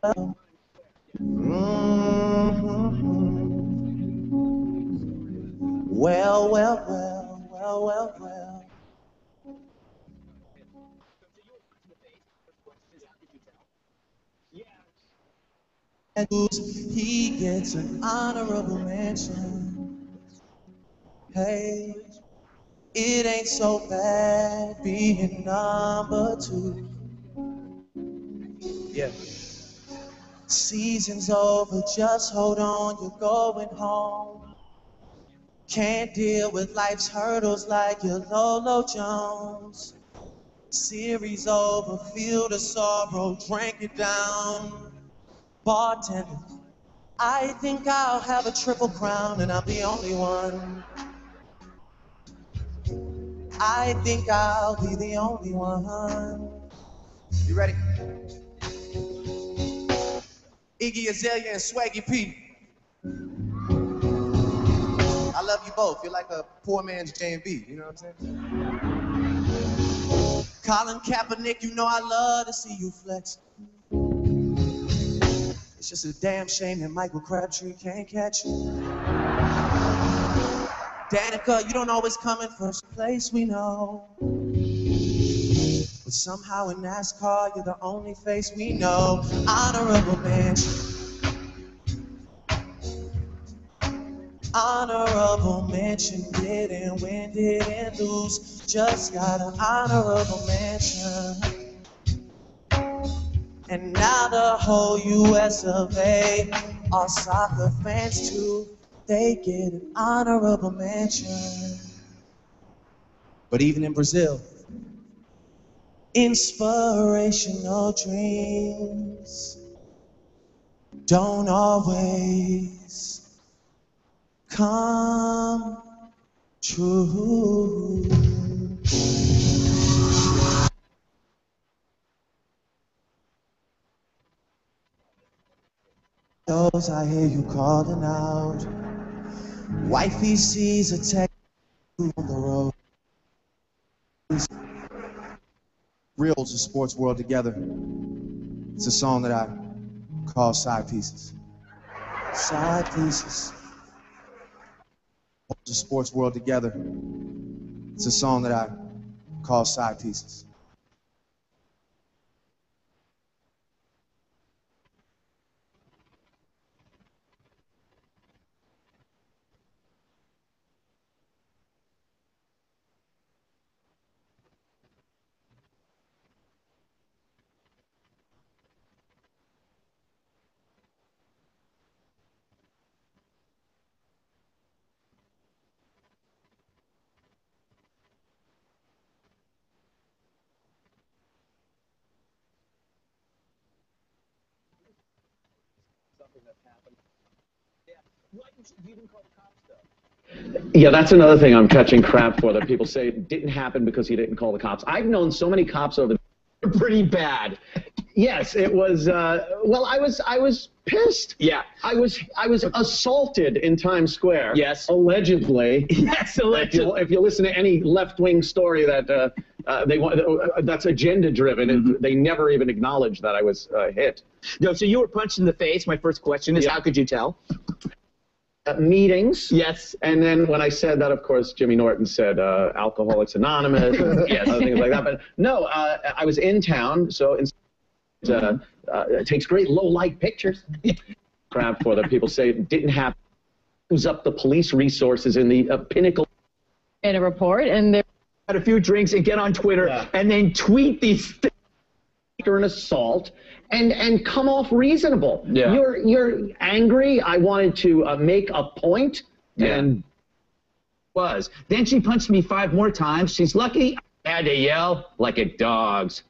Speaker 8: Well. He gets an honorable mention. Hey, it ain't so bad being number 2. Yeah. Season's over, just hold on, you're going home. Can't deal with life's hurdles like you're Lolo Jones. Series over, feel the sorrow, drank it down. Bartender, I think I'll have a triple crown and I'm the only one. I think I'll be the only one. You ready? Iggy Azalea and Swaggy P. I love you both. You're like a poor man's J&B, you know what I'm saying? Colin Kaepernick, you know I love to see you flex. It's just a damn shame that Michael Crabtree can't catch you. Danica, you don't always come in first place, we know. But somehow in NASCAR, you're the only face we know. Honorable mention. Honorable mention, didn't win, didn't lose. Just got an honorable mention. And now the whole US of A are soccer fans too. They get an honorable mention. But even in Brazil, inspirational dreams don't always come true. I hear you calling out. Wifey sees a text on the road. Real holds the sports world together. It's a song that I call Side Pieces. Side Pieces. Holds the sports world together. It's a song that I call Side Pieces.
Speaker 7: Yeah, that's another thing I'm catching crap for, that people say it didn't happen because he didn't call the cops. I've known so many cops over the pretty bad. Yes, it was, well, I was pissed. Yeah. I was assaulted in Times Square. Yes. Allegedly. Yes, allegedly. If you listen to any left-wing story that they want, that's agenda-driven, and they never even acknowledged that I was hit.
Speaker 9: No, so you were punched in the face. My first question is, how could you tell?
Speaker 7: Meetings. Yes. And then when I said that, of course, Jimmy Norton said Alcoholics Anonymous, and things like that. But no, I was in town, so it takes great low-light pictures. Crap for that people say it didn't happen. Use up the police resources in the pinnacle.
Speaker 10: In a report, and they
Speaker 9: had a few drinks and get on Twitter and then tweet these things.
Speaker 7: An assault and come off reasonable. Yeah. You're angry. I wanted to make a point, and
Speaker 9: was. Then she punched me 5 more times. She's lucky I had to yell like at dogs.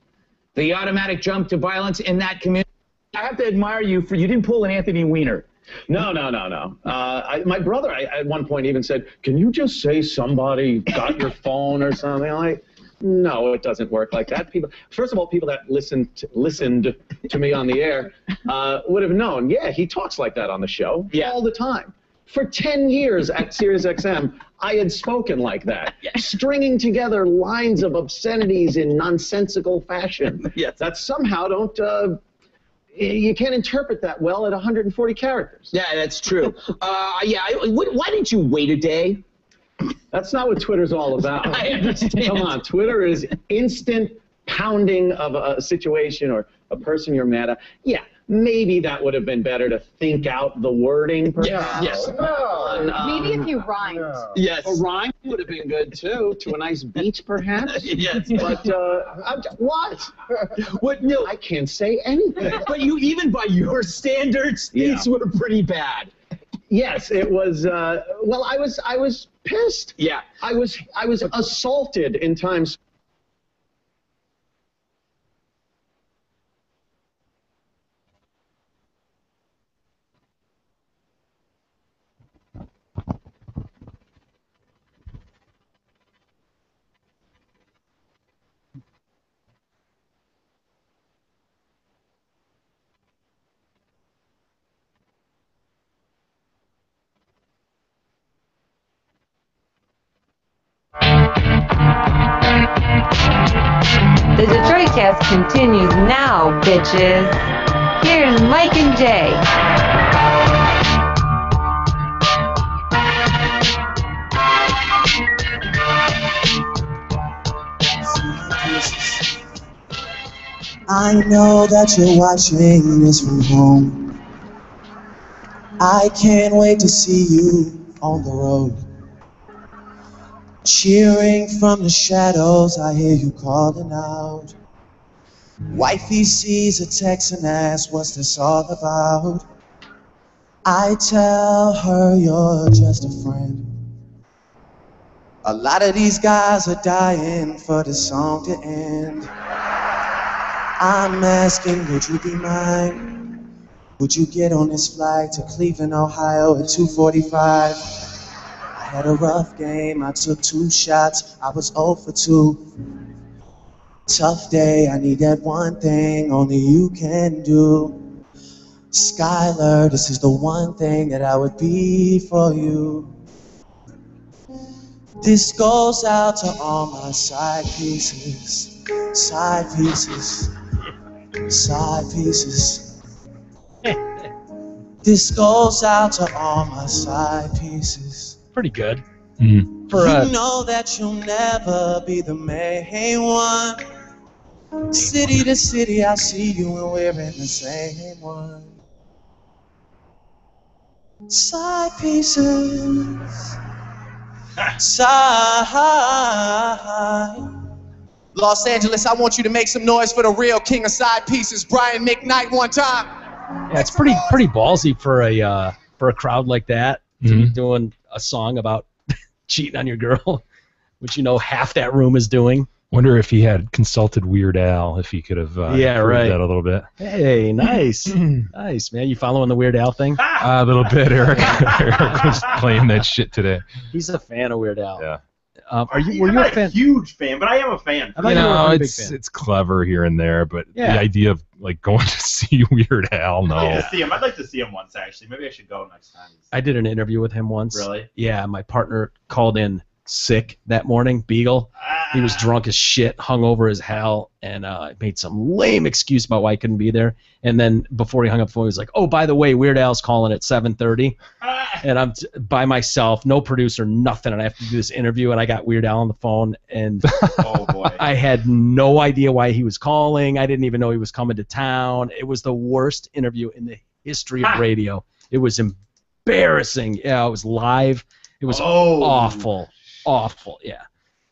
Speaker 9: The automatic jump to violence in that community. I have to admire you for you didn't pull an Anthony Weiner.
Speaker 7: No. My brother, at one point, even said, "Can you just say somebody got your phone or something?" Like, no, it doesn't work like that. People, first of all, people that listened to me on the air would have known. Yeah, he talks like that on the show all the time. For 10 years at SiriusXM, I had spoken like that, stringing together lines of obscenities in nonsensical fashion. That somehow don't. You can't interpret that well at 140 characters.
Speaker 9: Yeah, that's true. Why didn't you wait a day?
Speaker 7: That's not what Twitter's all about.
Speaker 9: I understand.
Speaker 7: Come on, Twitter is instant pounding of a situation or a person you're mad at. Yeah, maybe that would have been better to think out the wording. Perhaps.
Speaker 9: Yes.
Speaker 10: Maybe if you rhymed.
Speaker 9: Yes.
Speaker 7: A rhyme would have been good too, to a nice beat perhaps.
Speaker 9: Yes.
Speaker 7: But what?
Speaker 9: What? No,
Speaker 7: I can't say anything.
Speaker 9: But you, even by your standards, these were pretty bad.
Speaker 7: Yes, it was. Well, I was pissed. Yeah, I was assaulted in Times Square.
Speaker 2: The Detroit Cast continues now, bitches. Here's Mike and Jay.
Speaker 8: I know that you're watching this from home. I can't wait to see you on the road. Cheering from the shadows, I hear you calling out. Wifey sees a text and asks, what's this all about? I tell her you're just a friend. A lot of these guys are dying for the song to end. I'm asking, would you be mine? Would you get on this flight to Cleveland, Ohio at 2:45? I Had a rough game, I took 2 shots, I was 0 for 2. Tough day, I need that one thing only you can do. Skylar, this is the one thing that I would be for you. This goes out to all my side pieces, side pieces, side pieces. This goes out to all my side pieces.
Speaker 5: Pretty good.
Speaker 6: Mm.
Speaker 5: For
Speaker 8: You know that you'll never be the main one. City to city, I see you and we're in the same one. Side pieces. Side. Los Angeles, I want you to make some noise for the real king of side pieces, Brian McKnight, one time.
Speaker 5: Yeah, it's pretty ballsy for a crowd like that to be doing a song about cheating on your girl, which you know half that room is doing.
Speaker 6: Wonder if he had consulted Weird Al, if he could have improved that a little bit.
Speaker 5: Hey, nice. Nice, man. You following the Weird Al thing?
Speaker 6: A little bit. Eric was playing that shit today.
Speaker 5: He's a fan of Weird Al.
Speaker 6: Yeah.
Speaker 5: Were you
Speaker 1: I'm
Speaker 5: a
Speaker 1: not
Speaker 5: fan?
Speaker 1: a huge fan, but I am a fan.
Speaker 5: I thought you were a pretty big fan.
Speaker 6: It's clever here and there, but
Speaker 5: Yeah.
Speaker 6: the idea of like going to see Weird Al, no.
Speaker 1: I'd like to see him. I'd like to see him once, actually. Maybe I should go next time.
Speaker 5: I did an interview with him once.
Speaker 1: Really?
Speaker 5: Yeah, my partner called in sick that morning, Beagle. He was drunk as shit, hungover as hell, and made some lame excuse about why he couldn't be there. And then before he hung up the phone, he was like, "Oh, by the way, Weird Al's calling at 7:30." And I'm by myself, no producer, nothing, and I have to do this interview, and I got Weird Al on the phone, and
Speaker 1: Oh boy.
Speaker 5: I had no idea why he was calling. I didn't even know he was coming to town. It was the worst interview in the history of radio. It was embarrassing. Yeah, it was live. It was awful. Awful, yeah.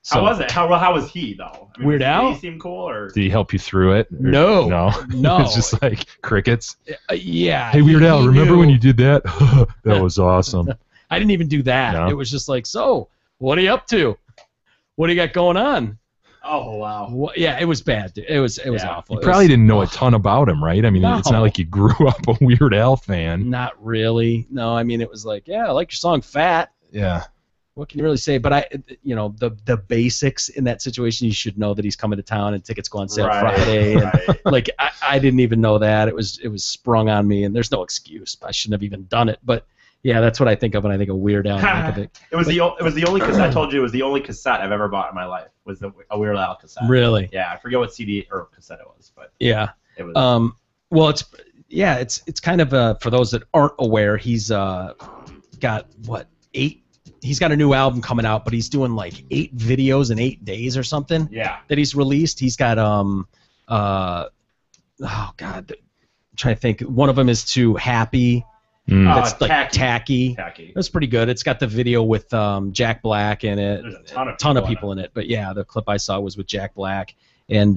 Speaker 1: How was it? How was he though? I mean,
Speaker 5: Weird Al?
Speaker 1: Did he seem cool or?
Speaker 6: Did he help you through it? Or-
Speaker 5: No.
Speaker 6: No.
Speaker 5: No.
Speaker 6: It's just like crickets.
Speaker 5: Yeah.
Speaker 6: Hey, Weird Al,
Speaker 5: he
Speaker 6: remember
Speaker 5: knew.
Speaker 6: when you did that? That was awesome.
Speaker 5: I didn't even do that.
Speaker 6: No?
Speaker 5: It was just like, so, what are you up to? What do you got going on?
Speaker 1: Oh wow.
Speaker 5: Yeah, it was bad. Dude. It was awful.
Speaker 6: You probably didn't know a ton about him, right? I mean, it's
Speaker 5: No.
Speaker 6: not like you grew up a Weird Al fan.
Speaker 5: Not really. No, I mean, it was like, yeah, I like your song Fat.
Speaker 6: Yeah.
Speaker 5: What can you really say? But the basics in that situation, you should know that he's coming to town and tickets go on sale Friday. And, like, I didn't even know that. It was sprung on me, and there's no excuse. I shouldn't have even done it. But yeah, that's what I think of when I think of Weird Al.
Speaker 1: It was the only cassette. I told you it was the only cassette I've ever bought in my life. Was a Weird Al cassette.
Speaker 5: Really?
Speaker 1: Yeah, I forget what CD or cassette it was, but
Speaker 5: Yeah.
Speaker 1: it was.
Speaker 5: Well, it's kind of for those that aren't aware, he's got he's got a new album coming out, but he's doing like 8 videos in 8 days or something.
Speaker 1: Yeah.
Speaker 5: That he's released. He's got oh God, I'm trying to think. One of them is to Happy. That's like tacky. That's pretty good. It's got the video with Jack Black in it.
Speaker 1: There's a
Speaker 5: ton of people in it. But yeah, the clip I saw was with Jack Black and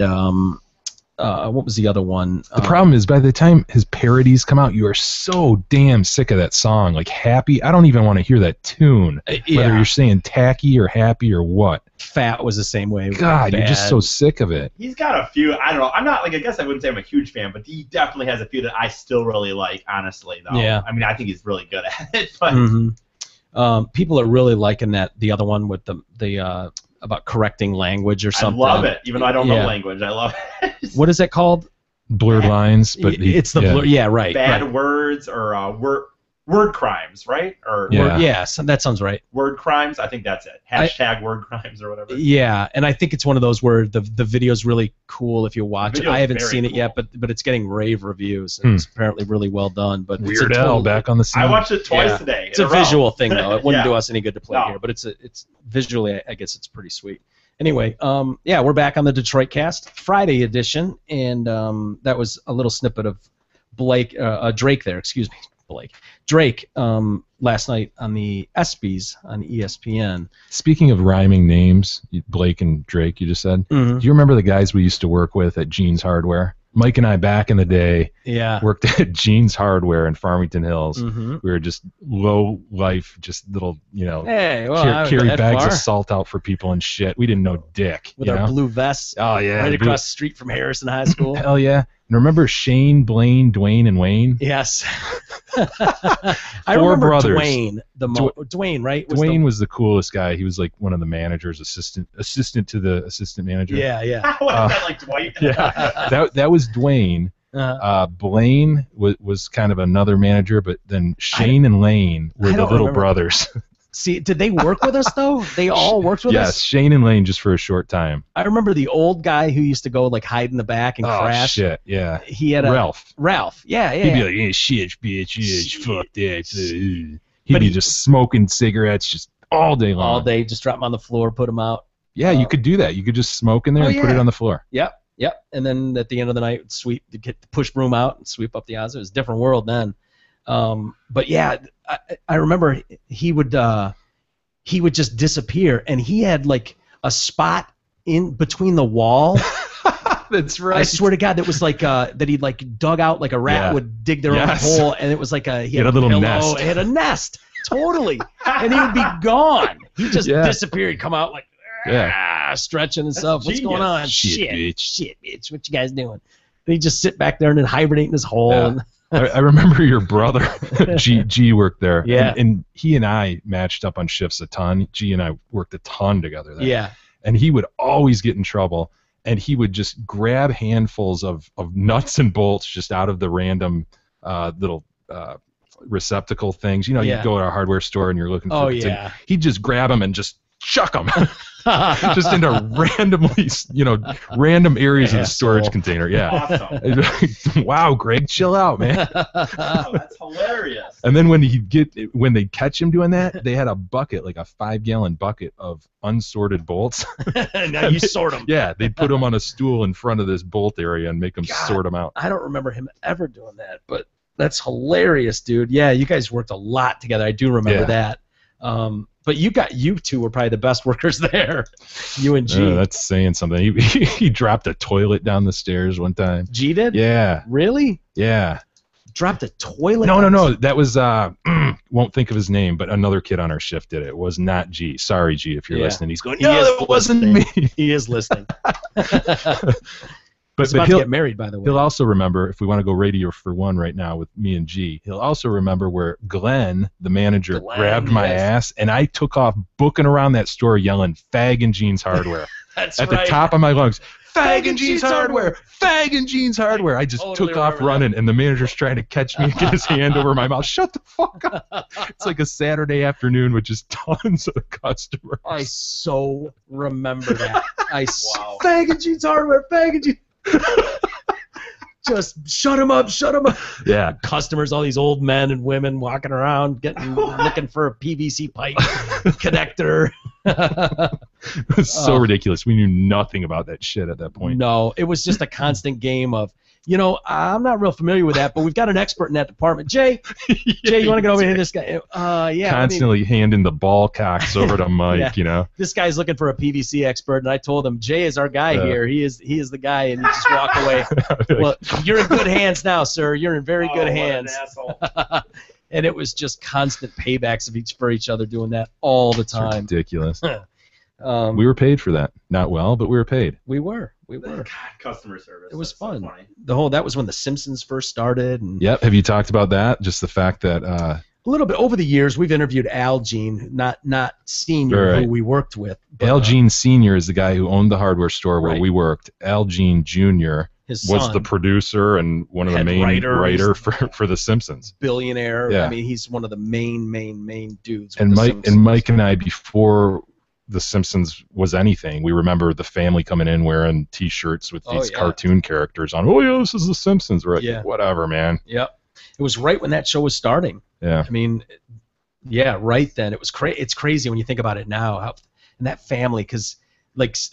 Speaker 5: what was the other one?
Speaker 6: The problem is, by the time his parodies come out, you are so damn sick of that song. Like Happy, I don't even want to hear that tune. Whether you're saying tacky or happy or what.
Speaker 5: Fat was the same way.
Speaker 6: God, you're just so sick of it.
Speaker 1: He's got a few. I don't know. I'm not like. I guess I wouldn't say I'm a huge fan, but he definitely has a few that I still really like. Honestly, though.
Speaker 5: Yeah.
Speaker 1: I mean, I think he's really good at it. But
Speaker 5: people are really liking the other one with the about correcting language or something.
Speaker 1: I love it, even though I don't know language. I love it.
Speaker 5: What is that called?
Speaker 6: Blurred lines, but
Speaker 5: it's the blur. Yeah, right.
Speaker 1: Bad words or word crimes, right? Or
Speaker 5: so that sounds right.
Speaker 1: Word crimes. I think that's it. Hashtag word crimes or whatever.
Speaker 5: Yeah, and I think it's one of those where the video's really cool if you watch it. I haven't seen it yet, but it's getting rave reviews. And it's apparently really well done. But
Speaker 6: Weird Al back on the scene.
Speaker 1: I watched it twice today.
Speaker 5: It's a visual thing though. It wouldn't do us any good to play
Speaker 1: No.
Speaker 5: here, but it's visually I guess it's pretty sweet. Anyway, we're back on the Detroit Cast Friday edition, and that was a little snippet of Drake there. Excuse me, Blake. Drake last night on the ESPYs on ESPN.
Speaker 6: Speaking of rhyming names, Blake and Drake, you just said.
Speaker 5: Mm-hmm.
Speaker 6: Do you remember the guys we used to work with at Jeans Hardware? Mike and I back in the day worked at Jeans Hardware in Farmington Hills.
Speaker 5: Mm-hmm.
Speaker 6: We were just low life, just little,
Speaker 5: I
Speaker 6: carry
Speaker 5: went
Speaker 6: bags
Speaker 5: that
Speaker 6: of
Speaker 5: far.
Speaker 6: salt out for people and shit. We didn't know dick.
Speaker 5: With
Speaker 6: you
Speaker 5: our
Speaker 6: know?
Speaker 5: blue vests
Speaker 6: Oh yeah,
Speaker 5: right across the street from Harrison High School.
Speaker 6: Hell yeah. And remember Shane, Blaine, Dwayne, and Wayne?
Speaker 5: Yes.
Speaker 6: I
Speaker 5: remember
Speaker 6: brothers.
Speaker 5: Dwayne. Dwayne, right?
Speaker 6: Dwayne was the coolest guy. He was like one of the managers, assistant to the assistant manager.
Speaker 5: Yeah, yeah.
Speaker 1: What is that, like Dwight?
Speaker 6: Yeah, that was Dwayne. Blaine was kind of another manager, but then Shane and Lane were the little brothers.
Speaker 5: See, did they work with us though? They all worked with us?
Speaker 6: Yes, Shane and Lane just for a short time.
Speaker 5: I remember the old guy who used to go like hide in the back and crash.
Speaker 6: Oh shit, yeah.
Speaker 5: He had Ralph. Yeah.
Speaker 6: He'd be like, "Yeah, shit, bitch, yeah, fuck that." He'd be just smoking cigarettes just all day long.
Speaker 5: All day, just drop them on the floor, put them out.
Speaker 6: Yeah, you could do that. You could just smoke in there and put it on the floor.
Speaker 5: Yep. And then at the end of the night, get the push broom out and sweep up the odds. It was a different world then. But yeah, I remember he would just disappear, and he had like a spot in between the wall.
Speaker 6: That's right.
Speaker 5: I swear to God, that was like that he'd like dug out like a rat would dig their own hole, and it was like he had a little pillow.
Speaker 6: Nest.
Speaker 5: He had a nest, totally, and he would be gone. He just disappeared, come out like stretching and stuff. What's going on? Shit, bitch. What you guys doing? And he'd just sit back there and then hibernate in his hole.
Speaker 6: Yeah. I remember your brother, G worked there.
Speaker 5: Yeah.
Speaker 6: And he and I matched up on shifts a ton. G and I worked a ton together there.
Speaker 5: Yeah.
Speaker 6: And he would always get in trouble, and he would just grab handfuls of nuts and bolts just out of the random little receptacle things. You know, you go to a hardware store and you're looking for he'd just grab them and just chuck them just into random areas of the storage container. Yeah. Awesome. Wow, Greg, chill out, man.
Speaker 1: Oh, that's hilarious.
Speaker 6: And then when they'd catch him doing that, they had a bucket, like a 5-gallon bucket of unsorted bolts.
Speaker 5: Now you sort them.
Speaker 6: Yeah, they'd put them on a stool in front of this bolt area and make them sort them out.
Speaker 5: I don't remember him ever doing that, but that's hilarious, dude. Yeah, you guys worked a lot together. I do remember that. But you two were probably the best workers there. You and G.
Speaker 6: That's saying something. He dropped a toilet down the stairs one time.
Speaker 5: G did?
Speaker 6: Yeah.
Speaker 5: Really?
Speaker 6: Yeah.
Speaker 5: Dropped a toilet?
Speaker 6: No. That was won't think of his name, but another kid on our shift did it. It was not G. Sorry, G, if you're listening. He's going, no, that wasn't me.
Speaker 5: He is listening.
Speaker 6: But
Speaker 5: he'll get married, by the way.
Speaker 6: He'll also remember, if we want to go radio for one right now with me and G, he'll also remember where Glenn, the manager, grabbed my ass, and I took off booking around that store yelling, "Fag and Jeans Hardware."
Speaker 5: That's
Speaker 6: at the top of my lungs. Fag and Jeans Hardware! Fag and Jeans Hardware! I just took off running, and the manager's trying to catch me and get his hand over my mouth. Shut the fuck up! It's like a Saturday afternoon with just tons of customers.
Speaker 5: I so remember that. Fag and Jeans Hardware! Fag and Jeans... Just shut him up.
Speaker 6: Yeah.
Speaker 5: Customers, all these old men and women walking around looking for a PVC pipe connector.
Speaker 6: It was so ridiculous. We knew nothing about that shit at that point.
Speaker 5: No, it was just a constant game of, I'm not real familiar with that, but we've got an expert in that department. Jay, you want to get over here? This guy,
Speaker 6: constantly handing the ball cocks over to Mike.
Speaker 5: This guy's looking for a PVC expert, and I told him, Jay is our guy here. He is the guy, and he just walked away. Well, you're in good hands now, sir. You're in very good hands.
Speaker 1: What an asshole.
Speaker 5: And it was just constant paybacks for each other doing that all the time.
Speaker 6: It's ridiculous. We were paid for that. Not well, but we were paid.
Speaker 5: We were.
Speaker 1: God, customer service.
Speaker 5: It was fun.
Speaker 1: So funny.
Speaker 5: That was when The Simpsons first started. And
Speaker 6: yep. Have you talked about that? Just the fact that
Speaker 5: a little bit over the years, we've interviewed Al Jean, not Senior, who we worked with.
Speaker 6: Al Jean Senior is the guy who owned the hardware store where we worked. Al Jean Jr. was the producer and one of the main writer for The Simpsons.
Speaker 5: Billionaire.
Speaker 6: Yeah.
Speaker 5: I mean, he's one of the main dudes.
Speaker 6: And Mike and I, before The Simpsons was anything, we remember the family coming in wearing T-shirts with these cartoon characters on. Oh yeah, this is The Simpsons. We're like, whatever, man.
Speaker 5: Yep. It was right when that show was starting.
Speaker 6: Yeah.
Speaker 5: I mean, right then. It was it's crazy when you think about it now. And that family, because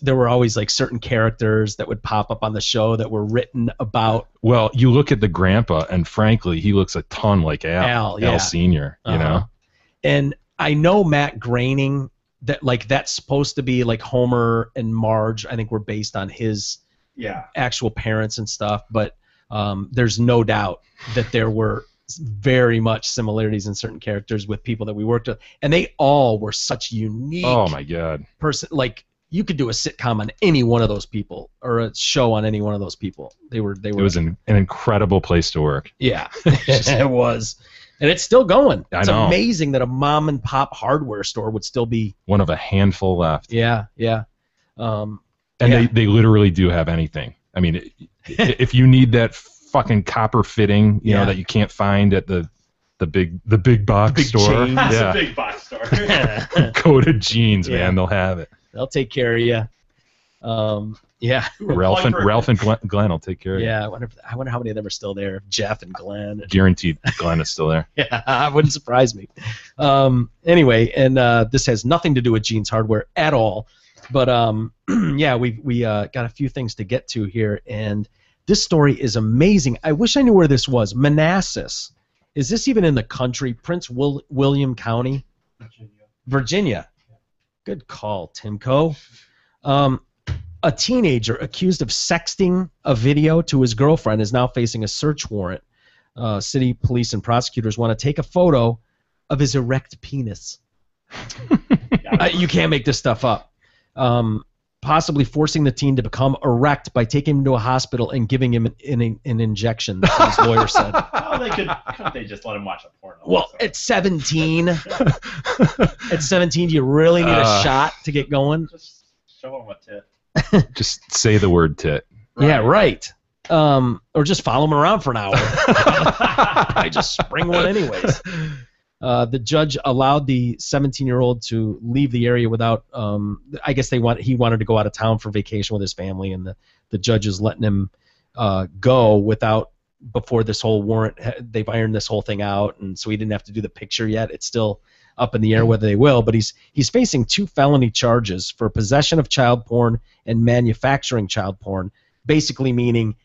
Speaker 5: there were always certain characters that would pop up on the show that were written about.
Speaker 6: Well, you look at the grandpa, and frankly, he looks a ton like Al Senior. You know.
Speaker 5: And I know Matt Groening. That's supposed to be like Homer and Marge. I think were based on his actual parents and stuff. But there's no doubt that there were very much similarities in certain characters with people that we worked with, and they all were such unique.
Speaker 6: Oh my God!
Speaker 5: Person you could do a sitcom on any one of those people or a show on any one of those people. They were.
Speaker 6: It was an incredible place to work.
Speaker 5: Yeah, it was, and it's still going.
Speaker 6: I
Speaker 5: It's
Speaker 6: know.
Speaker 5: amazing that a mom and pop hardware store would still be.
Speaker 6: One of a handful left.
Speaker 5: Yeah.
Speaker 6: And they literally do have anything. I mean, if you need that fucking copper fitting, you know, that you can't find at the big box store.
Speaker 1: That's
Speaker 6: Yeah.
Speaker 1: a big box store.
Speaker 6: Go to Jeans, man. They'll have it.
Speaker 5: They'll take care of you. Yeah.
Speaker 6: Ralph and Glenn will take care of you.
Speaker 5: Yeah. I wonder how many of them are still there. Jeff and Glenn.
Speaker 6: Guaranteed Glenn is still there.
Speaker 5: Yeah, it wouldn't surprise me. Anyway, and this has nothing to do with Jeans Hardware at all. But yeah, we got a few things to get to here, and this story is amazing. I wish I knew where this was. Manassas. Is this even in the country? Prince William County? Virginia. Good call, Timko. A teenager accused of sexting a video to his girlfriend is now facing a search warrant. City police and prosecutors want to take a photo of his erect penis. You can't make this stuff up. Possibly forcing the teen to become erect by taking him to a hospital and giving him an injection, his lawyer said.
Speaker 1: Well, couldn't they just let him watch a porno?
Speaker 5: Well, at 17, do you really need a shot to get going?
Speaker 1: Just show him a tit.
Speaker 6: Just say the word tit.
Speaker 5: Yeah, right. Or just follow him around for an hour. I just spring one anyways. The judge allowed the 17-year-old to leave the area without. I guess he wanted to go out of town for vacation with his family, and the judge is letting him go without before this whole warrant. They've ironed this whole thing out, and so he didn't have to do the picture yet. It's still up in the air whether they will, but he's facing 2 felony charges for possession of child porn and manufacturing child porn, basically meaning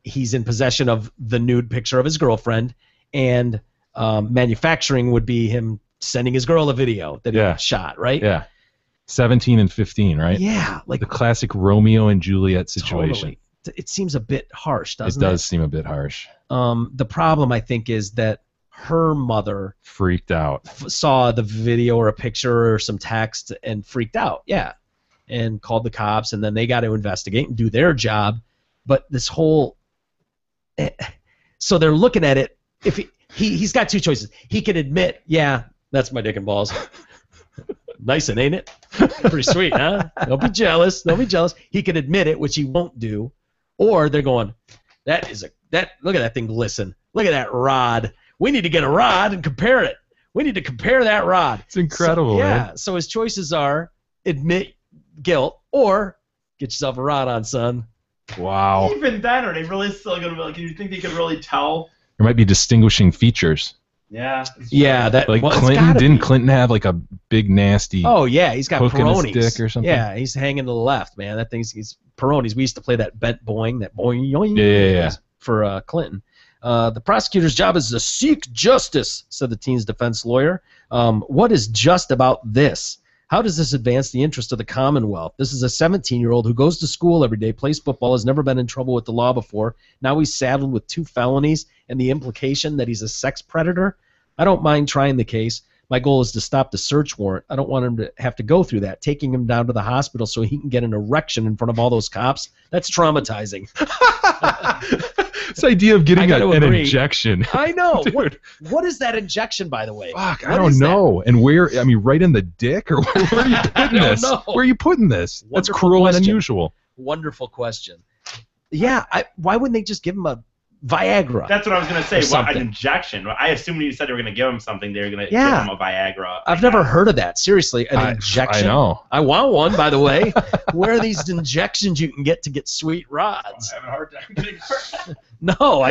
Speaker 5: he's in possession of the nude picture of his girlfriend, and manufacturing would be him sending his girl a video that he shot, right?
Speaker 6: Yeah. 17 and 15, right?
Speaker 5: Yeah, like
Speaker 6: the classic Romeo and Juliet situation.
Speaker 5: Totally. It seems a bit harsh, doesn't it?
Speaker 6: It does seem a bit harsh.
Speaker 5: The problem, I think, is that her mother
Speaker 6: freaked out,
Speaker 5: saw the video or a picture or some text and freaked out, and called the cops, and then they got to investigate and do their job. But this whole... So they're looking at it. If he's got 2 choices. He can admit, yeah, that's my dick and balls. Nice, ain't it? Pretty sweet, huh? Don't be jealous. Don't be jealous. He can admit it, which he won't do. Or they're going, look at that thing glisten. Look at that rod. We need to get a rod and compare it. We need to compare that rod.
Speaker 6: It's incredible, man.
Speaker 5: So his choices are admit guilt or get yourself a rod on, son.
Speaker 6: Wow.
Speaker 1: Even then, are they really still going to be like, do you think they could really tell?
Speaker 6: There might be distinguishing features.
Speaker 1: Yeah.
Speaker 5: Yeah, that
Speaker 6: like Clinton. Didn't Clinton have like a big nasty?
Speaker 5: Oh yeah, he's got
Speaker 6: hook in his
Speaker 5: Peronis.
Speaker 6: dick or something.
Speaker 5: Yeah, he's hanging to the left, man. That thing's he's Peronis. We used to play that bent boing, that boing yoing.
Speaker 6: Yeah.
Speaker 5: For Clinton. The prosecutor's job is to seek justice, said the teen's defense lawyer. What is just about this? How does this advance the interest of the Commonwealth? This is a 17-year-old who goes to school every day, plays football, has never been in trouble with the law before. Now he's saddled with 2 felonies and the implication that he's a sex predator. I don't mind trying the case. My goal is to stop the search warrant. I don't want him to have to go through that. Taking him down to the hospital so he can get an erection in front of all those cops, that's traumatizing.
Speaker 6: This idea of getting an
Speaker 5: agree.
Speaker 6: injection.
Speaker 5: I know.
Speaker 6: Dude.
Speaker 5: What is that injection, by the way?
Speaker 6: Fuck, I don't know. And where, I mean, right in the dick? Or where are you putting this?
Speaker 5: know.
Speaker 6: Where are you putting this? That's
Speaker 5: Wonderful
Speaker 6: cruel
Speaker 5: question.
Speaker 6: and unusual.
Speaker 5: Wonderful question. Yeah, why wouldn't they just give him a Viagra?
Speaker 1: That's what I was going to say.
Speaker 5: Or
Speaker 1: What, an
Speaker 5: something.
Speaker 1: injection? I assumed when you said they were going to give him something, they were going to give
Speaker 5: Yeah.
Speaker 1: him a Viagra.
Speaker 5: I've never heard of that. Seriously, an injection.
Speaker 6: I know.
Speaker 5: I want one, by the way. Where are these injections you can get to get sweet rods?
Speaker 1: I have a hard time getting hurt.
Speaker 5: No,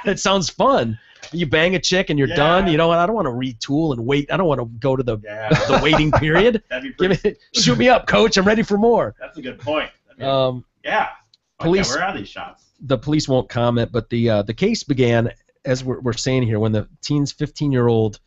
Speaker 5: it sounds fun. You bang a chick and you're done. You know what? I don't want to retool and wait. I don't want to go to the waiting period.
Speaker 1: That'd be
Speaker 5: Shoot me up, coach. I'm ready for more.
Speaker 1: That's a good point. I mean, yeah.
Speaker 5: Police.
Speaker 1: Where are these shots?
Speaker 5: The police won't comment, but the case began, as we're saying here, when the teen's 15-year-old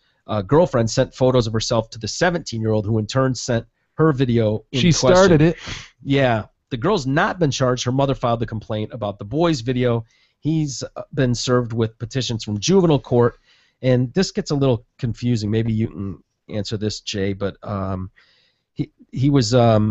Speaker 5: girlfriend sent photos of herself to the 17-year-old, who in turn sent her video in
Speaker 6: She
Speaker 5: question.
Speaker 6: started it.
Speaker 5: Yeah. The girl's not been charged. Her mother filed the complaint about the boy's video. He's been served with petitions from juvenile court, and this gets a little confusing. Maybe you can answer this, Jay, but He was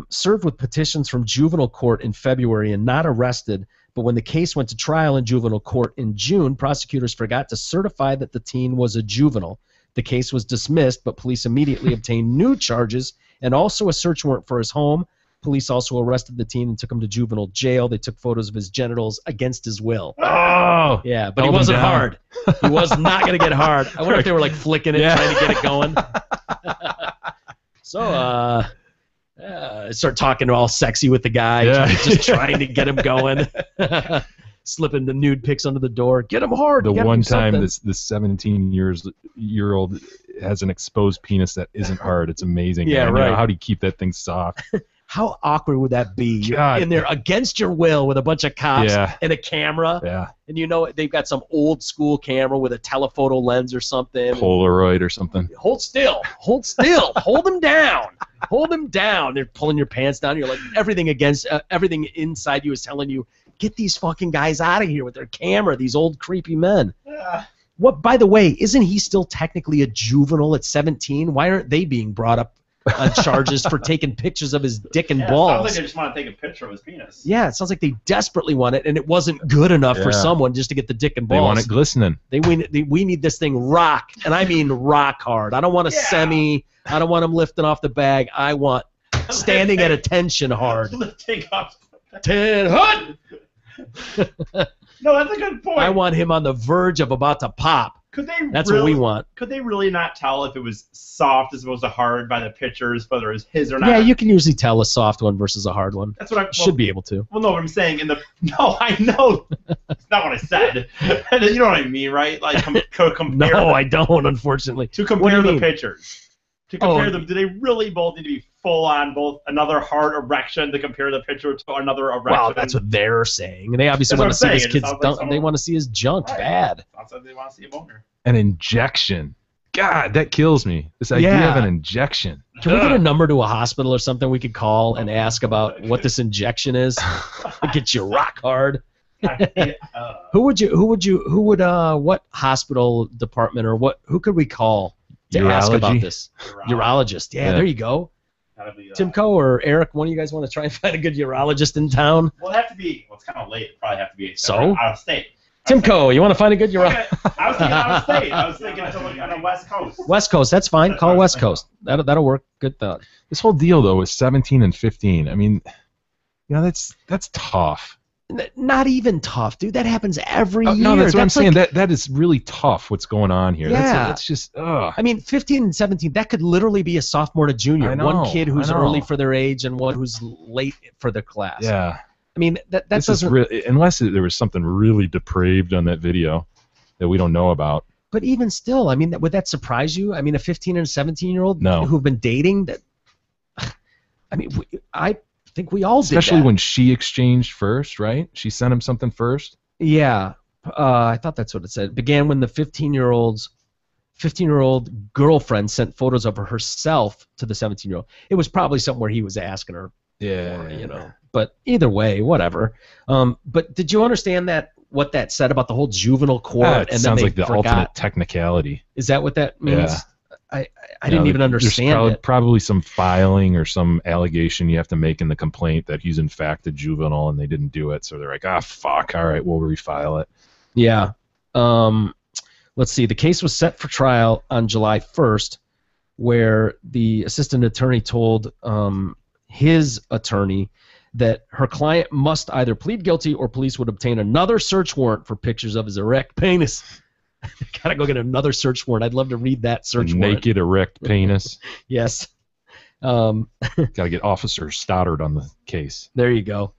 Speaker 5: served with petitions from juvenile court in February and not arrested, but when the case went to trial in juvenile court in June, prosecutors forgot to certify that the teen was a juvenile. The case was dismissed, but police immediately obtained new charges and also a search warrant for his home. Police also arrested the teen and took him to juvenile jail. They took photos of his genitals against his will.
Speaker 6: Oh!
Speaker 5: Yeah, but he wasn't hard. He was not going to get hard. I wonder if they were like flicking it, trying to get it going. So, start talking all sexy with the guy, just trying to get him going. Slipping the nude pics under the door. Get him hard.
Speaker 6: The one time this 17-year-old has an exposed penis that isn't hard. It's amazing.
Speaker 5: Yeah,
Speaker 6: man.
Speaker 5: right.
Speaker 6: You know, how do you keep that thing soft?
Speaker 5: How awkward would that be?
Speaker 6: God.
Speaker 5: You're in there against your will with a bunch of cops and a camera.
Speaker 6: Yeah.
Speaker 5: And you know they've got some old school camera with a telephoto lens or something.
Speaker 6: Polaroid or something.
Speaker 5: Hold still. Hold still. Hold him down. Hold him down. They're pulling your pants down. You're like everything inside you is telling you, get these fucking guys out of here with their camera. These old creepy men. What? By the way, isn't he still technically a juvenile at 17? Why aren't they being brought up on charges for taking pictures of his dick and balls?
Speaker 1: It sounds like they just want to take a picture of his penis.
Speaker 5: Yeah, it sounds like they desperately want it, and it wasn't good enough for someone just to get the dick and balls.
Speaker 6: They want it glistening.
Speaker 5: We need this thing rock, and I mean rock hard. I don't want a semi. I don't want him lifting off the bag. I want standing at attention hard.
Speaker 1: Lifting up.
Speaker 5: 10 hut.
Speaker 1: No, that's a good point.
Speaker 5: I want him on the verge of about to pop. That's what we want.
Speaker 1: Could they really not tell if it was soft as opposed to hard by the pictures, whether it was his or not?
Speaker 5: Yeah, you can usually tell a soft one versus a hard one.
Speaker 1: That's what I
Speaker 5: should be able to.
Speaker 1: Well, no, what I'm saying no, I know. It's not what I said. You know what I mean, right? Like compare.
Speaker 5: No, I don't. Unfortunately.
Speaker 1: To compare the pictures. To compare them, do they really both need to be full on both another hard erection to compare the picture to another erection?
Speaker 5: Well, that's what they're saying. They obviously want to see his kids dunk. They want to see his junk bad.
Speaker 1: Sounds like they want to see a boner.
Speaker 6: An injection. God, that kills me. This idea of an injection.
Speaker 5: Can we get a number to a hospital or something we could call and ask about what this injection is? It gets you rock hard. What hospital department or who could we call to ask about this? Urologist. Yeah, there you go. Timko or Eric, one of you guys want to try and find a good urologist in town?
Speaker 1: Well, it'd have to be. Well, it's kind of late. It'd probably have to be out of state.
Speaker 5: Timko, you want to find a good urologist?
Speaker 1: I was thinking out of state. I was thinking on the West Coast.
Speaker 5: West Coast, that's fine. Call West Coast. That'll work. Good thought.
Speaker 6: This whole deal though is 17 and 15. I mean, that's tough.
Speaker 5: Not even tough, dude. That happens every year.
Speaker 6: No, that's what I'm saying. That is really tough. What's going on here?
Speaker 5: Yeah.
Speaker 6: That's just. Ugh.
Speaker 5: I mean, 15 and 17. That could literally be a sophomore to junior.
Speaker 6: I know,
Speaker 5: one kid who's early for their age and one who's late for their class.
Speaker 6: Yeah.
Speaker 5: I mean, that doesn't.
Speaker 6: Unless there was something really depraved on that video that we don't know about.
Speaker 5: But even still, I mean, would that surprise you? I mean, a 15 and 17-year-old
Speaker 6: no.
Speaker 5: who've been dating. That. I mean, I think we all did that.
Speaker 6: Especially when she exchanged first, right? She sent him something first.
Speaker 5: Yeah, I thought that's what it said. It began when the 15-year-old girlfriend sent photos of herself to the 17-year-old. It was probably something where he was asking her.
Speaker 6: Yeah,
Speaker 5: you know. But either way, whatever. But did you understand what that said about the whole juvenile court?
Speaker 6: It sounds like the ultimate technicality.
Speaker 5: Is that what that means?
Speaker 6: Yeah.
Speaker 5: I didn't even understand
Speaker 6: there's
Speaker 5: it.
Speaker 6: Probably some filing or some allegation you have to make in the complaint that he's in fact a juvenile and they didn't do it. So they're like, fuck, all right, we'll refile it.
Speaker 5: Yeah. Let's see. The case was set for trial on July 1st, where the assistant attorney told his attorney that her client must either plead guilty or police would obtain another search warrant for pictures of his erect penis. Gotta go get another search warrant. I'd love to read that search warrant.
Speaker 6: Naked erect penis.
Speaker 5: Yes.
Speaker 6: Gotta get Officer Stoddard on the case.
Speaker 5: There you go.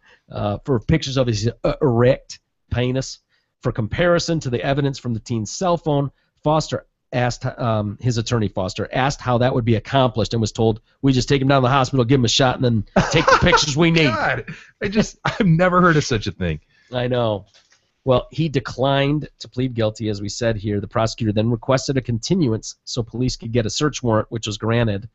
Speaker 5: For pictures of his erect penis. For comparison to the evidence from the teen's cell phone, Foster asked his attorney Foster asked how that would be accomplished and was told, we just take him down to the hospital, give him a shot, and then take the pictures we need.
Speaker 6: God, I've never heard of such a thing.
Speaker 5: I know. Well, he declined to plead guilty, as we said here. The prosecutor then requested a continuance so police could get a search warrant, which was granted.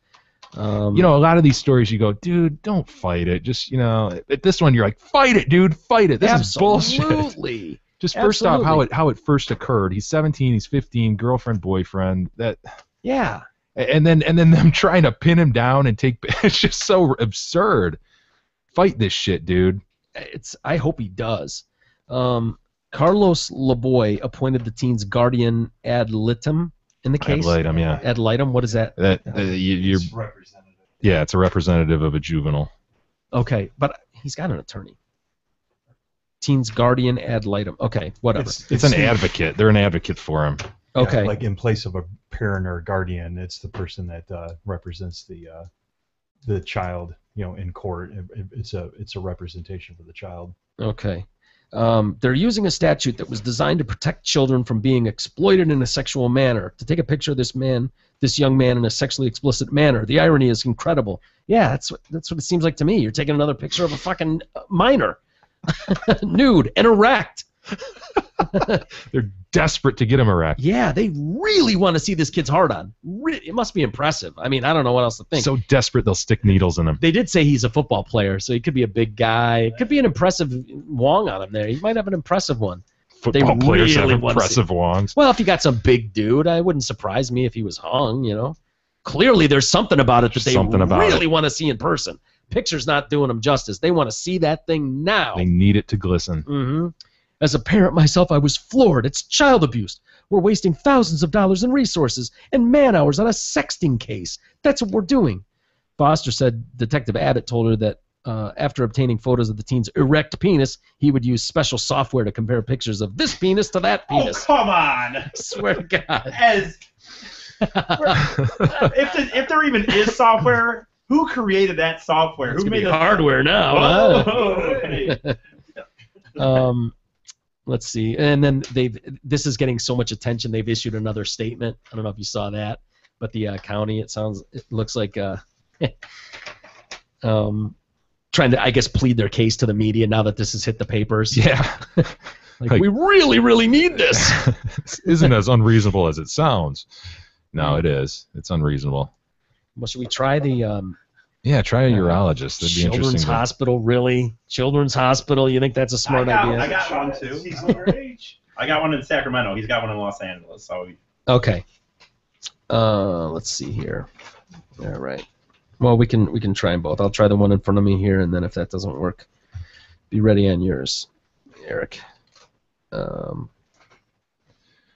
Speaker 6: A lot of these stories you go, dude, don't fight it. Just, at this one you're like, fight it, dude, fight it. This is bullshit.
Speaker 5: Absolutely.
Speaker 6: Just first off, how it first occurred. He's 17, he's 15, girlfriend, boyfriend.
Speaker 5: Yeah.
Speaker 6: And then them trying to pin him down and take. It's just so absurd. Fight this shit, dude.
Speaker 5: I hope he does. Carlos Laboy appointed the teen's guardian ad litem in the case.
Speaker 6: Ad litem, yeah.
Speaker 5: Ad litem, what is that?
Speaker 6: You're representative. Yeah, it's a representative of a juvenile.
Speaker 5: Okay, but he's got an attorney. Teen's guardian ad litem. Okay, whatever.
Speaker 6: It's an advocate. They're an advocate for him.
Speaker 5: Okay.
Speaker 11: Yeah, like in place of a parent or a guardian, it's the person that represents the child, in court. It's a representation for the child.
Speaker 5: Okay. They're using a statute that was designed to protect children from being exploited in a sexual manner. To take a picture of this young man in a sexually explicit manner. The irony is incredible. Yeah, that's what it seems like to me. You're taking another picture of a fucking minor, nude and erect.
Speaker 6: They're desperate to get him erect.
Speaker 5: Yeah, they really want to see this kid's heart on. It must be impressive. I mean, I don't know what else to think.
Speaker 6: So desperate they'll stick needles in him.
Speaker 5: They did say he's a football player, so he could be a big guy. It could be an impressive wong on him there. He might have an impressive one.
Speaker 6: Football players have impressive wongs.
Speaker 5: Well, if you got some big dude, I wouldn't surprise me if he was hung, Clearly there's something about it that they really want to see in person. Picture's not doing them justice. They want to see that thing now.
Speaker 6: They need it to glisten.
Speaker 5: Mm-hmm. As a parent myself, I was floored. It's child abuse. We're wasting thousands of dollars in resources and man-hours on a sexting case. That's what we're doing. Foster said Detective Abbott told her that after obtaining photos of the teen's erect penis, he would use special software to compare pictures of this penis to that penis.
Speaker 1: Oh, come on!
Speaker 5: I swear to God.
Speaker 1: If there even is software, who created that software?
Speaker 5: Who
Speaker 1: made
Speaker 5: hardware now? Huh? Let's see. And then this is getting so much attention, they've issued another statement. I don't know if you saw that, but the county, it looks like trying to, I guess, plead their case to the media now that this has hit the papers.
Speaker 6: Yeah.
Speaker 5: like, we really, really need this.
Speaker 6: Isn't as unreasonable as it sounds. No, it is. It's unreasonable.
Speaker 5: Well, should we try the...
Speaker 6: yeah, try a urologist. That'd be interesting.
Speaker 5: Children's Hospital, really? Children's Hospital, you think that's a smart idea?
Speaker 1: I got one, too. He's underage. I got one in Sacramento. He's got one in Los Angeles.
Speaker 5: Okay. Let's see here. All right. Well, we can try them both. I'll try the one in front of me here, and then if that doesn't work, be ready on yours, Eric.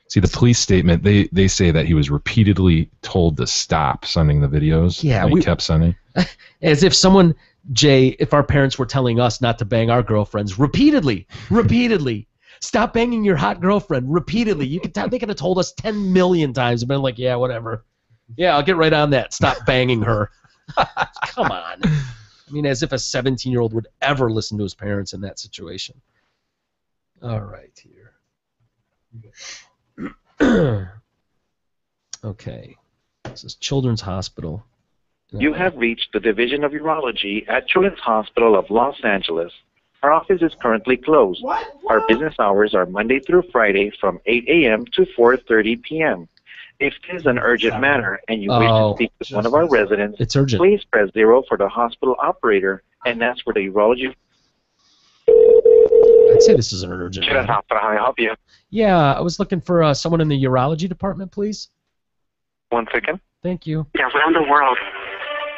Speaker 6: See, the police statement, they say that he was repeatedly told to stop sending the videos.
Speaker 5: Yeah,
Speaker 6: he kept sending.
Speaker 5: As if someone, Jay, if our parents were telling us not to bang our girlfriends repeatedly. Stop banging your hot girlfriend repeatedly. They could have told us 10 million times and been like, yeah, whatever. Yeah, I'll get right on that. Stop banging her. Come on. I mean, as if a 17-year-old would ever listen to his parents in that situation. All right, here. Okay. This is Children's Hospital.
Speaker 12: You have reached the Division of Urology at Children's Hospital of Los Angeles. Our office is currently closed.
Speaker 1: What?
Speaker 12: Our business hours are Monday through Friday from 8 a.m. to 4:30 p.m. If it is an urgent matter and you wish to speak with one of our residents,
Speaker 5: it's urgent.
Speaker 12: Please press 0 for the hospital operator, and that's for the urology.
Speaker 5: I'd say this is an urgent matter.
Speaker 12: Children's Hospital, how may I help you?
Speaker 5: Yeah, I was looking for someone in the urology department, please.
Speaker 12: 1 second.
Speaker 5: Thank you.
Speaker 13: Around the world.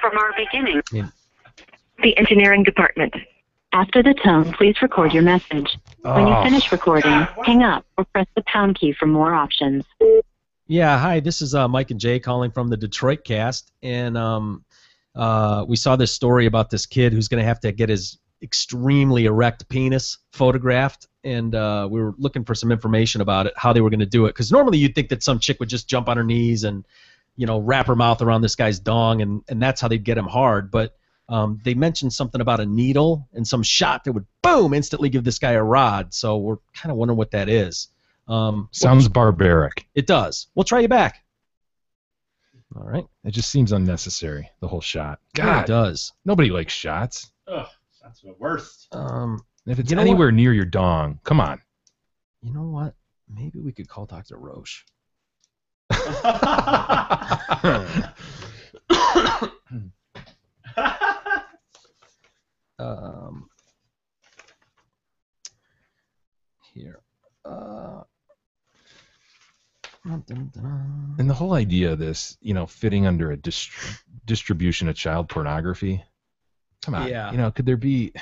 Speaker 13: From our beginning. Yeah. The engineering department. After the tone, please record your message. When you finish recording, hang up or press the pound key for more options.
Speaker 5: Yeah, hi, this is Mike and Jay calling from the Detroit Cast, and we saw this story about this kid who's going to have to get his extremely erect penis photographed, and we were looking for some information about it, how they were going to do it, because normally you'd think that some chick would just jump on her knees and, wrap her mouth around this guy's dong, and that's how they'd get him hard, but they mentioned something about a needle and some shot that would, boom, instantly give this guy a rod, so we're kind of wondering what that is.
Speaker 6: Sounds barbaric.
Speaker 5: It does. We'll try you back. All right.
Speaker 6: It just seems unnecessary, the whole shot.
Speaker 5: God, it does.
Speaker 6: Nobody likes shots.
Speaker 1: Ugh, that's the worst.
Speaker 6: If it's anywhere near your dong, come on.
Speaker 5: You know what? Maybe we could call Dr. Roche. Here.
Speaker 6: And the whole idea of this, fitting under a distribution of child pornography. Come on.
Speaker 5: Yeah.
Speaker 6: Could there be?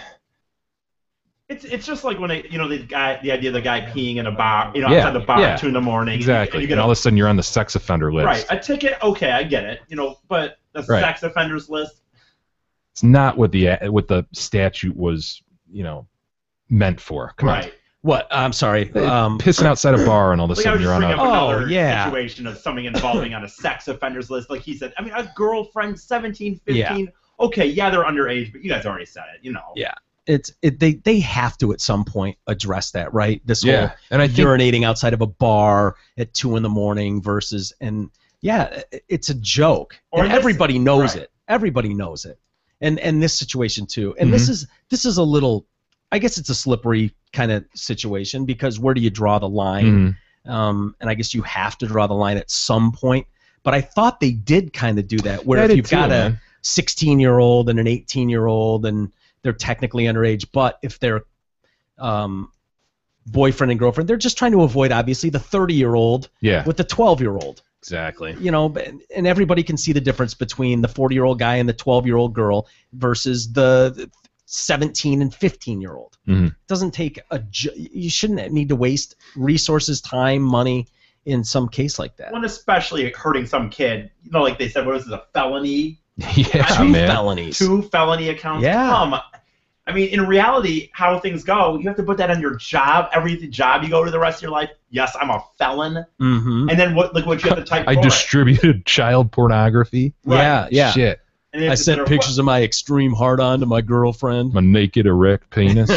Speaker 1: It's just like when the idea of the guy peeing in a bar, outside the bar at 2 a.m.
Speaker 6: Exactly. And all of a sudden you're on the sex offender list.
Speaker 1: Right. A ticket, okay, I get it. But the sex offenders list.
Speaker 6: It's not what the statute was, meant for. Come on.
Speaker 5: What? I'm sorry.
Speaker 6: Pissing outside a bar and all of a sudden you're on
Speaker 1: another situation of something involving on a sex offenders list. Like he said, I mean, a girlfriend, 17, 15.
Speaker 5: Yeah.
Speaker 1: Okay, they're underage, but you guys already said it,
Speaker 5: Yeah. They have to at some point address that, right? This whole
Speaker 6: and I think,
Speaker 5: urinating outside of a bar at 2 a.m. versus it's a joke. And everybody knows it. Everybody knows it. And this situation too. And this is a little, I guess it's a slippery kind of situation because where do you draw the line? And I guess you have to draw the line at some point. But I thought they did kind of do that where if you've got a 16-year-old and an 18-year-old and they're technically underage, but if they're boyfriend and girlfriend, they're just trying to avoid, obviously, the 30-year-old with the 12-year-old.
Speaker 6: Exactly.
Speaker 5: And everybody can see the difference between the 40-year-old guy and the 12-year-old girl versus the 17 and 15-year-old. It doesn't take you shouldn't need to waste resources, time, money in some case like that.
Speaker 1: When especially hurting some kid, like they said, what was it, a felony?
Speaker 6: Yeah,
Speaker 5: Two felonies.
Speaker 1: 2 felony accounts.
Speaker 5: Yeah.
Speaker 1: I mean, in reality, how things go, you have to put that on your job. Every job you go to the rest of your life, yes, I'm a felon. And then what you have to type
Speaker 6: I
Speaker 1: for
Speaker 6: distributed child pornography.
Speaker 5: Right. Yeah.
Speaker 6: Shit.
Speaker 5: I sent pictures of my extreme hard-on to my girlfriend.
Speaker 6: My naked erect penis.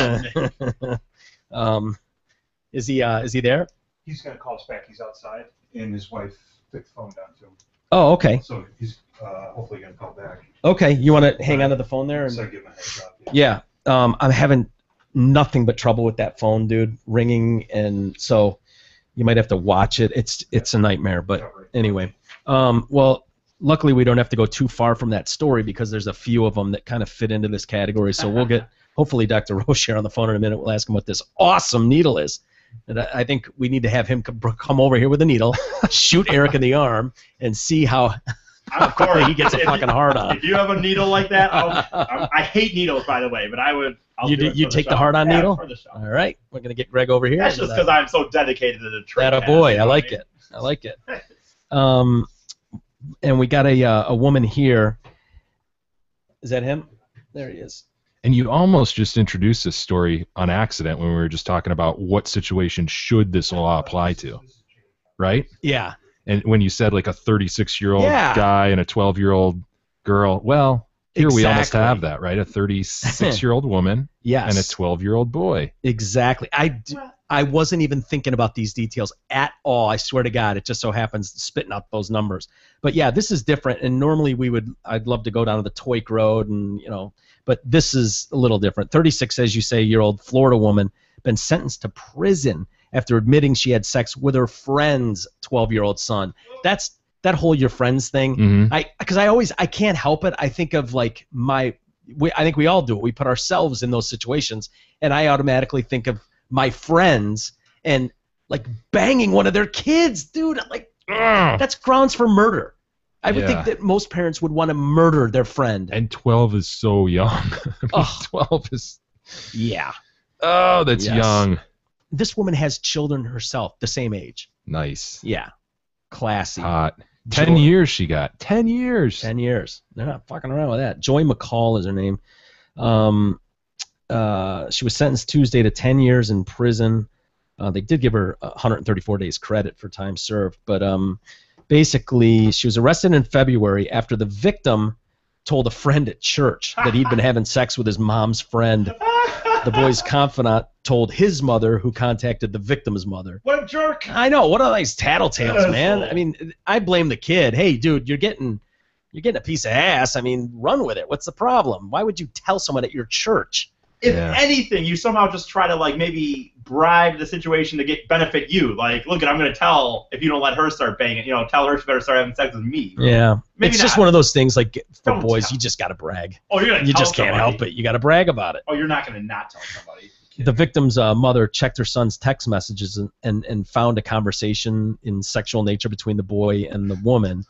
Speaker 5: Is he there?
Speaker 11: He's going to call us back. He's outside, and his wife took the phone down to him.
Speaker 5: Oh, okay.
Speaker 11: So he's hopefully going to call back.
Speaker 5: Okay, you want to hang on to the phone there?
Speaker 11: So give him a heads up.
Speaker 5: Yeah. I'm having nothing but trouble with that phone, dude, ringing, and so you might have to watch it. It's a nightmare, but anyway. Well, luckily we don't have to go too far from that story because there's a few of them that kind of fit into this category. So we'll get hopefully Dr. Rocher on the phone in a minute. We'll ask him what this awesome needle is. And I think we need to have him come over here with a needle, shoot Eric in the arm, and see how quickly he gets a fucking hard on.
Speaker 1: If you have a needle like that, I hate needles, by the way, but I would.
Speaker 5: You take the hard on needle?
Speaker 1: For the show.
Speaker 5: All right, we're gonna get Greg over here.
Speaker 1: That's just because I'm so dedicated to the trade.
Speaker 5: That a boy, I like it. I like it. And we got a woman here. Is that him? There he is.
Speaker 6: And you almost just introduced this story on accident when we were just talking about what situation should this law apply to, right?
Speaker 5: Yeah.
Speaker 6: And when you said like a 36-year-old guy and a 12-year-old girl, well, here we almost have that, right? A 36-year-old woman and a 12-year-old boy.
Speaker 5: Exactly. I wasn't even thinking about these details at all. I swear to God, it just so happens spitting out those numbers. But yeah, this is different. And normally I'd love to go down to the Toik Road and but this is a little different. 36, as you say, year old Florida woman been sentenced to prison after admitting she had sex with her friend's 12-year-old son. That's that whole your friends thing. Because I can't help it. I think of like I think we all do it. We put ourselves in those situations, and I automatically think of my friends and like banging one of their kids, dude. Like that's grounds for murder. I would think that most parents would want to murder their friend.
Speaker 6: And 12 is so young. I mean, 12 is.
Speaker 5: Yeah.
Speaker 6: Oh, that's young.
Speaker 5: This woman has children herself, the same age.
Speaker 6: Nice.
Speaker 5: Yeah. Classy.
Speaker 6: Hot. 10 years she got. 10 years.
Speaker 5: 10 years. They're not fucking around with that. Joy McCall is her name. She was sentenced Tuesday to 10 years in prison. They did give her 134 days credit for time served, but basically she was arrested in February after the victim told a friend at church that he'd been having sex with his mom's friend. The boy's confidant told his mother, who contacted the victim's mother.
Speaker 1: What a jerk!
Speaker 5: I know. What are these tattletales, man? I mean, I blame the kid. Hey, dude, you're getting a piece of ass. I mean, run with it. What's the problem? Why would you tell someone at your church?
Speaker 1: If anything, you somehow just try to like maybe bribe the situation to benefit you. Like, look, I'm going to tell if you don't let her start banging. Tell her she better start having sex with me.
Speaker 5: Yeah,
Speaker 1: maybe
Speaker 5: it's just one of those things. Like for boys, you just got to brag.
Speaker 1: Oh, you're gonna.
Speaker 5: You just can't help it. You got to brag about it.
Speaker 1: Oh, you're not going to not tell somebody.
Speaker 5: The victim's mother checked her son's text messages and found a conversation in sexual nature between the boy and the woman,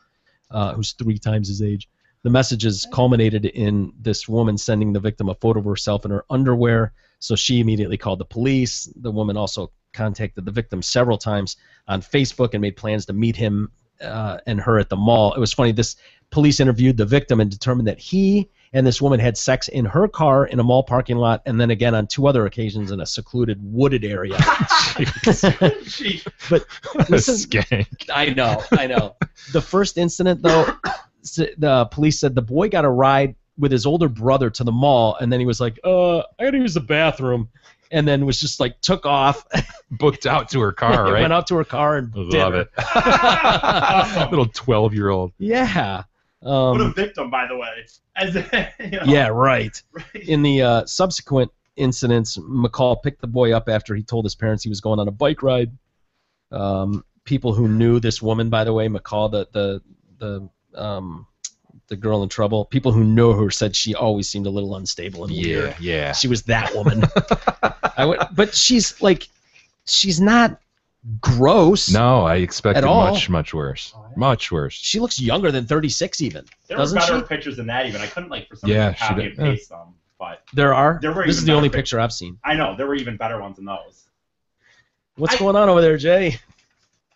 Speaker 5: who's 3 times his age. The messages culminated in this woman sending the victim a photo of herself in her underwear, so she immediately called the police. The woman also contacted the victim several times on Facebook and made plans to meet him and her at the mall. It was funny, this police interviewed the victim and determined that he and this woman had sex in her car in a mall parking lot, and then again on 2 other occasions in a secluded, wooded area. But listen,
Speaker 6: Skank.
Speaker 5: I know. The first incident, though, the police said the boy got a ride with his older brother to the mall, and then he was like, I gotta use the bathroom, and then was just like took off.
Speaker 6: Booked out to her car, right?
Speaker 5: Went out to her car and
Speaker 6: Love it. Little 12-year-old.
Speaker 5: Yeah.
Speaker 1: What a victim, by the way.
Speaker 5: Yeah, right. In the subsequent incidents, McCall picked the boy up after he told his parents he was going on a bike ride. People who knew this woman, by the way, McCall, the girl in trouble, people who know her said she always seemed a little unstable and weird.
Speaker 6: Yeah.
Speaker 5: She was that woman. But she's not gross.
Speaker 6: No, I expected
Speaker 5: all.
Speaker 6: much worse. Much worse.
Speaker 5: She looks younger than 36 even.
Speaker 1: There
Speaker 5: doesn't
Speaker 1: were better
Speaker 5: she?
Speaker 1: pictures than that even. I couldn't for some reason copy and paste them. But
Speaker 5: there are?
Speaker 1: There were
Speaker 5: this
Speaker 1: even
Speaker 5: is the only
Speaker 1: better
Speaker 5: picture I've seen.
Speaker 1: I know. There were even better ones than those.
Speaker 5: What's going on over there, Jay?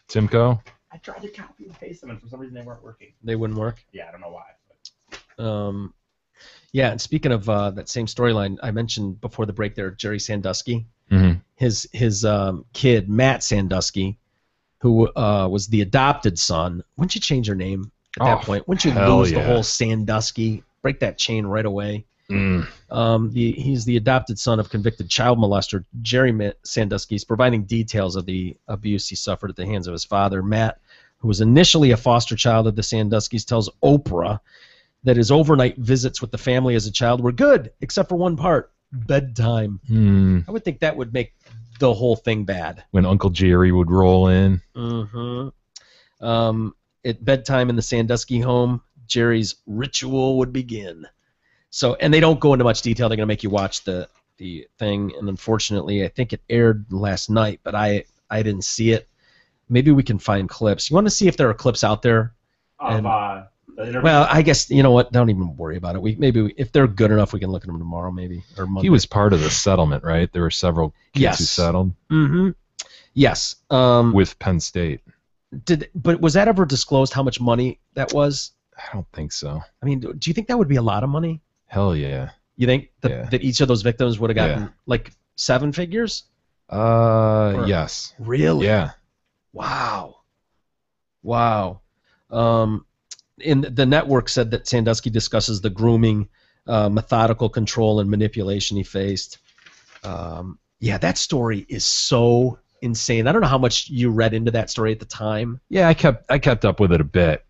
Speaker 6: Timko?
Speaker 1: I tried to copy and paste them, and for some reason they weren't working.
Speaker 5: They wouldn't work?
Speaker 1: Yeah, I don't know why.
Speaker 5: Yeah, and speaking of that same storyline, I mentioned before the break there, Jerry Sandusky.
Speaker 6: Mm-hmm.
Speaker 5: His kid, Matt Sandusky, who was the adopted son. Wouldn't you change your name at that point? Wouldn't you lose the whole Sandusky? Break that chain right away. He's the adopted son of convicted child molester Jerry Sandusky. He's providing details of the abuse he suffered at the hands of his father. Matt, who was initially a foster child of the Sanduskys, tells Oprah that his overnight visits with the family as a child were good, except for one part, bedtime. I would think that would make the whole thing bad.
Speaker 6: When Uncle Jerry would roll in.
Speaker 5: At bedtime in the Sandusky home, Jerry's ritual would begin. So, and they don't go into much detail. They're going to make you watch the thing, and unfortunately, I think it aired last night, but I didn't see it. Maybe we can find clips. You want to see if there are clips out there? Well, I guess, you know what? Don't even worry about it. If they're good enough, we can look at them tomorrow, maybe, or Monday.
Speaker 6: He was part of the settlement, right? There were several kids who settled.
Speaker 5: Yes.
Speaker 6: With Penn State.
Speaker 5: But was that ever disclosed how much money that was?
Speaker 6: I don't think so.
Speaker 5: I mean, do you think that would be a lot of money?
Speaker 6: Hell yeah.
Speaker 5: You think that each of those victims would have gotten like 7 figures?
Speaker 6: Yes.
Speaker 5: Really?
Speaker 6: Yeah.
Speaker 5: Wow. In the network said that Sandusky discusses the grooming, methodical control, and manipulation he faced. Yeah, that story is so insane. I don't know how much you read into that story at the time.
Speaker 6: Yeah, I kept up with it a bit.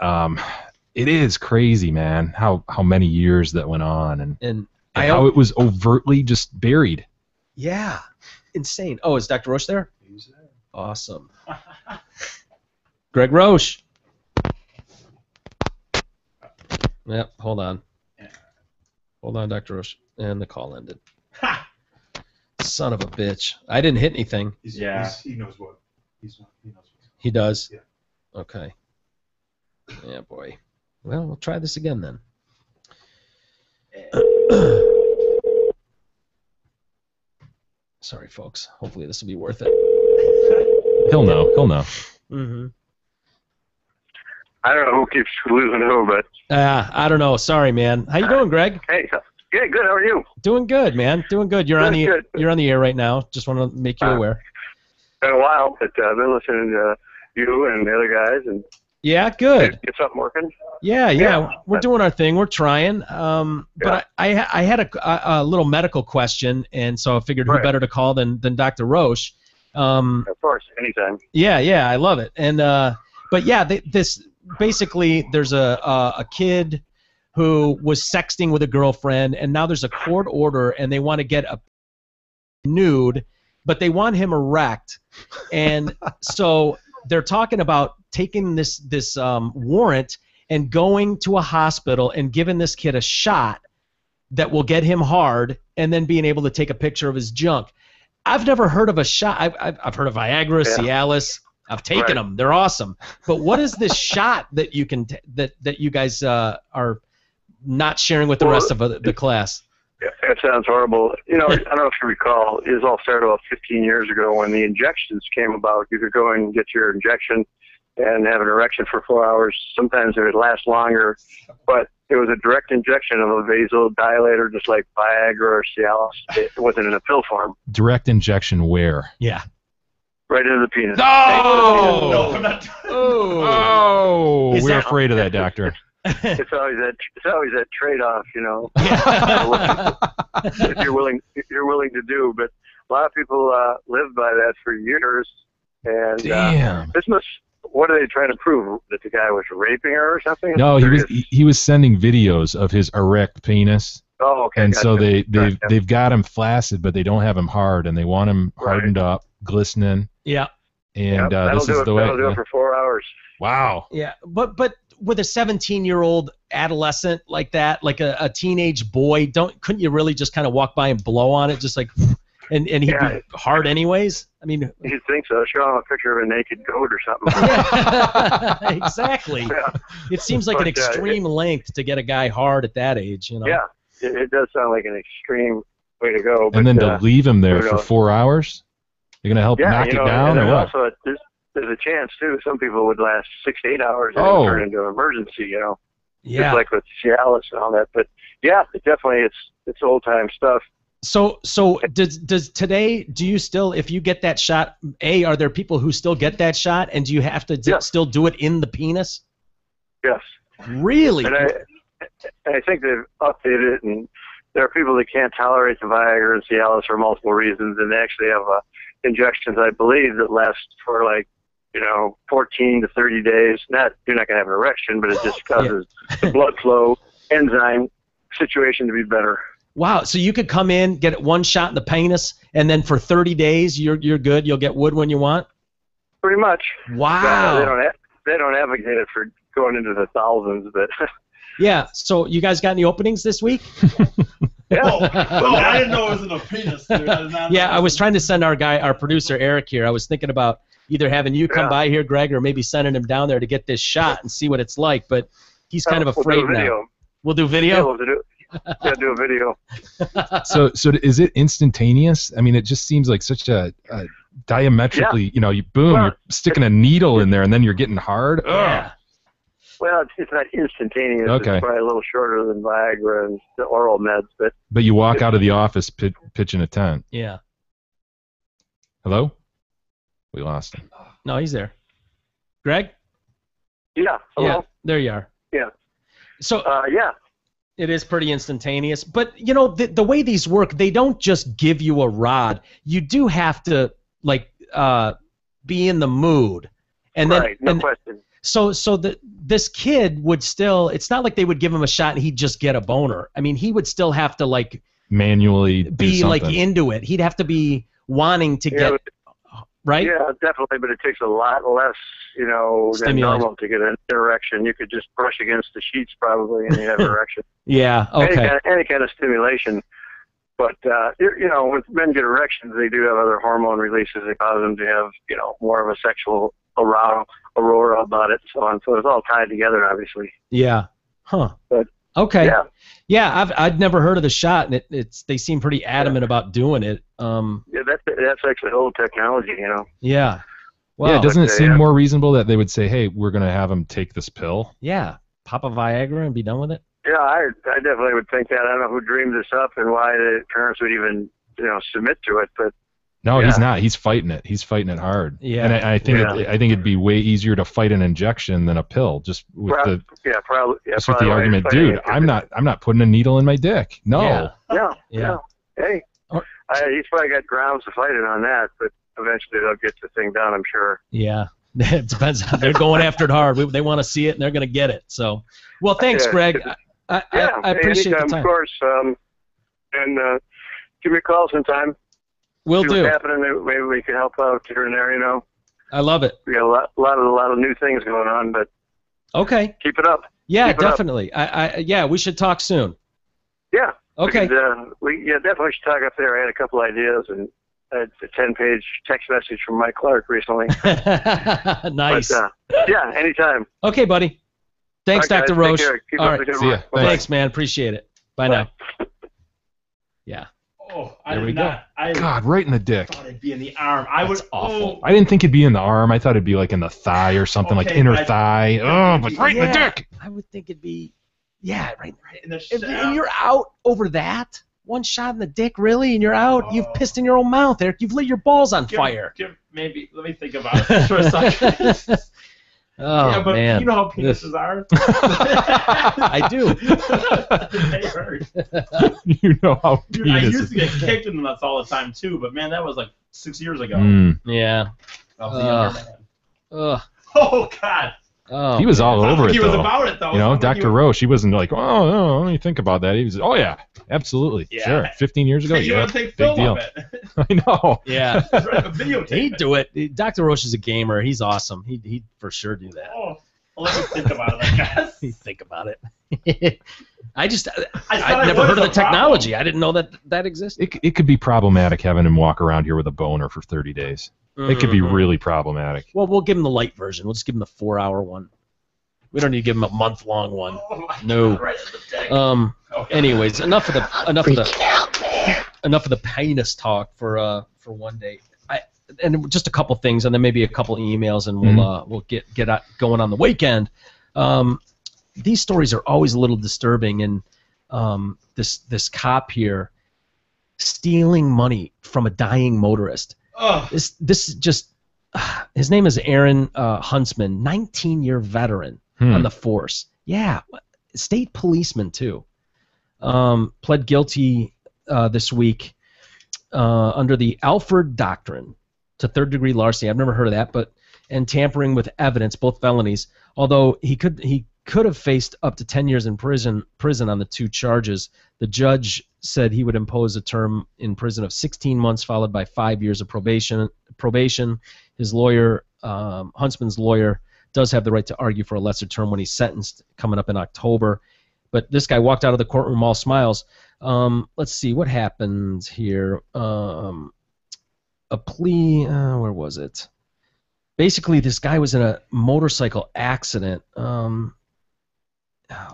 Speaker 6: It is crazy, man, how many years that went on and how it was overtly just buried.
Speaker 5: Yeah, insane. Oh, is Dr. Roche there? He's there. Awesome. Greg Roche. Yep, hold on. Hold on, Dr. Roche. And the call ended. Son of a bitch. I didn't hit anything.
Speaker 14: He knows what. He knows what.
Speaker 5: He does?
Speaker 14: Yeah.
Speaker 5: Okay. Yeah, boy. Well, we'll try this again then. Sorry, folks. Hopefully this will be worth it.
Speaker 6: He'll know.
Speaker 5: Mm-hmm.
Speaker 15: I don't know who keeps losing who, but...
Speaker 5: I don't know. Sorry, man. How you doing, Greg?
Speaker 15: Hey, yeah, good. How are you?
Speaker 5: Doing good, man. Doing good. You're on the air right now. Just want to make you aware.
Speaker 15: Been a while, but I've been listening to you and the other guys, and
Speaker 5: yeah, good.
Speaker 15: Get something working.
Speaker 5: Yeah. We're doing our thing. We're trying. But I had a little medical question, and so I figured who better to call than Dr. Roche.
Speaker 15: Of course, anytime.
Speaker 5: Yeah, I love it. And but yeah, this basically there's a kid who was sexting with a girlfriend, and now there's a court order, and they want to get a nude, but they want him erect, and so they're talking about taking this warrant and going to a hospital and giving this kid a shot that will get him hard, and then being able to take a picture of his junk. I've never heard of a shot. I've heard of Viagra, Cialis. I've taken them. They're awesome. But what is this shot that you can that you guys are not sharing with the rest of the class?
Speaker 15: It sounds horrible. You know, I don't know if you recall, it all started about 15 years ago when the injections came about. You could go and get your injection and have an erection for 4 hours. Sometimes it would last longer, but it was a direct injection of a vasodilator, just like Viagra or Cialis. It wasn't in a pill form.
Speaker 6: Direct injection where?
Speaker 5: Yeah.
Speaker 15: Right into the penis.
Speaker 6: Oh!
Speaker 1: No, I'm not.
Speaker 6: Oh! We're afraid of that, doctor.
Speaker 15: It's always that trade-off, you know. if you're willing to do, but a lot of people live by that for years. And
Speaker 6: Damn.
Speaker 15: What are they trying to prove? That the guy was raping her or something?
Speaker 6: No, he was sending videos of his erect penis.
Speaker 15: Oh, okay.
Speaker 6: And
Speaker 15: gotcha.
Speaker 6: so they've got him flaccid, but they don't have him hard, and they want him hardened up, glistening.
Speaker 5: Yeah.
Speaker 6: And this is the way.
Speaker 15: That'll do it for 4 hours.
Speaker 6: Wow.
Speaker 5: Yeah, but with a 17-year-old adolescent like that, like a teenage boy, couldn't you really just kind of walk by and blow on it, just like, and he'd be hard anyways? I mean,
Speaker 15: you'd think so. Show him a picture of a naked goat or something.
Speaker 5: Exactly.
Speaker 15: Yeah.
Speaker 5: It seems like an extreme length to get a guy hard at that age, you know.
Speaker 15: Yeah, it does sound like an extreme way to go.
Speaker 6: And then to leave him there for 4 hours, you're gonna help knock it down, or what?
Speaker 15: Also, there's a chance too. Some people would last 6 to 8 hours and then turn into an emergency. You know, just like with Cialis and all that. But yeah, it's old time stuff.
Speaker 5: So does today? Do you still, if you get that shot? Are there people who still get that shot, and do you have to still do it in the penis?
Speaker 15: Yes.
Speaker 5: Really?
Speaker 15: And I think they've updated it, and there are people that can't tolerate the Viagra and Cialis for multiple reasons, and they actually have injections, I believe, that last for 14 to 30 days. You're not going to have an erection, but it just causes the blood flow enzyme situation to be better.
Speaker 5: Wow, so you could come in, get one shot in the penis, and then for 30 days you're good. You'll get wood when you want.
Speaker 15: Pretty much.
Speaker 5: Wow.
Speaker 15: They don't advocate it for going into the thousands, but.
Speaker 5: Yeah. So you guys got any openings this week?
Speaker 15: Yeah.
Speaker 1: I didn't know it was in a penis. Dude.
Speaker 5: I was trying to send our producer Eric here. I was thinking about either having you come by here, Greg, or maybe sending him down there to get this shot and see what it's like. But he's kind of afraid now. We'll do video.
Speaker 15: Yeah, we'll do a video.
Speaker 6: So is it instantaneous? I mean, it just seems like such a diametrically, you're sticking a needle in there and then you're getting hard.
Speaker 5: Yeah.
Speaker 15: Well, it's not instantaneous.
Speaker 6: Okay.
Speaker 15: It's probably a little shorter than Viagra and the oral meds,
Speaker 6: but you walk out of the office pitching a tent.
Speaker 5: Yeah.
Speaker 6: Hello? We lost him.
Speaker 5: No, he's there. Greg?
Speaker 15: Yeah. Hello?
Speaker 5: Yeah. There you are.
Speaker 15: Yeah.
Speaker 5: So.
Speaker 15: Yeah.
Speaker 5: It is pretty instantaneous, but the way these work, they don't just give you a rod. You do have to be in the mood, and then
Speaker 15: no question.
Speaker 5: So this kid would still. It's not like they would give him a shot and he'd just get a boner. I mean, he would still have to
Speaker 6: manually
Speaker 5: be into it. He'd have to be wanting to get. Right?
Speaker 15: Yeah, definitely, but it takes a lot less, than normal to get an erection. You could just brush against the sheets probably and you have an erection.
Speaker 5: Yeah, okay.
Speaker 15: Any kind of stimulation. But, when men get erections, they do have other hormone releases that cause them to have, more of a sexual aurora about it and so on. So it's all tied together, obviously.
Speaker 5: Yeah. Huh.
Speaker 15: But,
Speaker 5: okay. Yeah, I'd never heard of the shot, and they seem pretty adamant about doing it.
Speaker 15: Yeah, that's actually old technology,
Speaker 5: Yeah. Well,
Speaker 6: yeah, doesn't it seem more reasonable that they would say, hey, we're going to have him take this pill?
Speaker 5: Yeah, pop a Viagra and be done with it?
Speaker 15: Yeah, I definitely would think that. I don't know who dreamed this up and why the parents would even, submit to it, but.
Speaker 6: No, he's not. He's fighting it. He's fighting it hard.
Speaker 5: Yeah.
Speaker 6: And I think it'd be way easier to fight an injection than a pill. Just with
Speaker 15: probably
Speaker 6: with the argument, dude, I'm not putting a needle in my dick. No.
Speaker 15: Yeah. Hey, he's probably got grounds to fight it on that, but eventually they'll get the thing done, I'm sure.
Speaker 5: Yeah. It depends. They're going after it hard. They want to see it, and they're going to get it. So, well, thanks, Greg. I appreciate
Speaker 15: anytime,
Speaker 5: the time.
Speaker 15: Of course. And give me a call sometime.
Speaker 5: Will
Speaker 15: see
Speaker 5: do.
Speaker 15: What's happening? Maybe we can help out here and there.
Speaker 5: I love it.
Speaker 15: We got a lot of new things going on, but
Speaker 5: okay.
Speaker 15: Keep it up.
Speaker 5: Yeah,
Speaker 15: keep it
Speaker 5: definitely. We should talk soon.
Speaker 15: Yeah.
Speaker 5: Okay.
Speaker 15: We definitely should talk up there. I had a couple ideas, and a 10-page text message from Mike Clark recently.
Speaker 5: Nice.
Speaker 15: But, yeah, anytime.
Speaker 5: Okay, buddy. Thanks,
Speaker 15: All right,
Speaker 5: Dr.
Speaker 15: guys, take
Speaker 5: Roche.
Speaker 15: care. Keep
Speaker 5: All
Speaker 15: up
Speaker 5: right.
Speaker 15: the good
Speaker 6: See ya.
Speaker 15: work. Bye-bye.
Speaker 5: Thanks, man. Appreciate it. Bye now. Yeah.
Speaker 1: Oh,
Speaker 5: There we go.
Speaker 6: God, right in the dick.
Speaker 1: thought it'd be in the arm. I was awful.
Speaker 6: I didn't think it'd be in the arm. I thought it'd be like in the thigh or something, like
Speaker 1: Okay,
Speaker 6: inner
Speaker 1: but I-
Speaker 6: thigh. Oh, but right in the dick.
Speaker 5: I would think it'd be, yeah, right.
Speaker 1: In the
Speaker 5: And you're out over that? One shot in the dick, really? And you're out? You've pissed in your own mouth, Eric. You've lit your balls on fire.
Speaker 1: Maybe let me think about it for a second.
Speaker 5: Oh,
Speaker 1: yeah, but
Speaker 5: man.
Speaker 1: you know how penises are.
Speaker 5: I do.
Speaker 1: They hurt.
Speaker 6: You know how
Speaker 1: Dude, I used
Speaker 6: penises.
Speaker 1: to get kicked in the nuts all the time too, but man, that was like 6 years ago.
Speaker 5: Yeah.
Speaker 1: I was a younger man.
Speaker 5: Ugh.
Speaker 1: Oh God.
Speaker 5: Oh,
Speaker 6: He was all
Speaker 1: Sounds
Speaker 6: over
Speaker 1: like
Speaker 6: it,
Speaker 1: he was
Speaker 6: though.
Speaker 1: about it, though.
Speaker 6: You know,
Speaker 1: Sounds like
Speaker 6: Dr. Roche, he wasn't like, oh, no, let me think about that. He was, oh, yeah, absolutely.
Speaker 1: Yeah.
Speaker 6: Sure. 15 years ago,
Speaker 1: You
Speaker 6: yeah,
Speaker 1: would take
Speaker 6: big
Speaker 1: film
Speaker 6: deal.
Speaker 1: of it.
Speaker 6: I know.
Speaker 5: Yeah.
Speaker 1: Videotape
Speaker 5: He'd
Speaker 1: it.
Speaker 5: do it. Dr. Roche is a gamer. He's awesome. He'd for sure do that.
Speaker 1: Oh, well, let me think about it, I guess.
Speaker 5: He'd think about it. I'd
Speaker 1: I
Speaker 5: never
Speaker 1: was
Speaker 5: heard of
Speaker 1: a
Speaker 5: the technology. I didn't know that existed.
Speaker 6: It could be problematic having him walk around here with a boner for 30 days. It could be really problematic.
Speaker 5: Well, we'll give him the light version. We'll just give him the 4-hour one. We don't need to give him a month-long one. No. Anyways, enough of the penis talk for one day. And just a couple things, and then maybe a couple emails, and we'll get going on the weekend. These stories are always a little disturbing, and this cop here stealing money from a dying motorist. This just his name is Aaron Huntsman, 19-year veteran on the force. Yeah, state policeman too. Pled guilty this week under the Alford Doctrine to third-degree larceny. I've never heard of that, and tampering with evidence, both felonies. Although he could have faced up to 10 years in prison on the two charges. The judge said he would impose a term in prison of 16 months, followed by 5 years of probation. His lawyer, Huntsman's lawyer, does have the right to argue for a lesser term when he's sentenced, coming up in October. But this guy walked out of the courtroom all smiles. Let's see what happened here. A plea. Where was it? Basically, this guy was in a motorcycle accident. Oh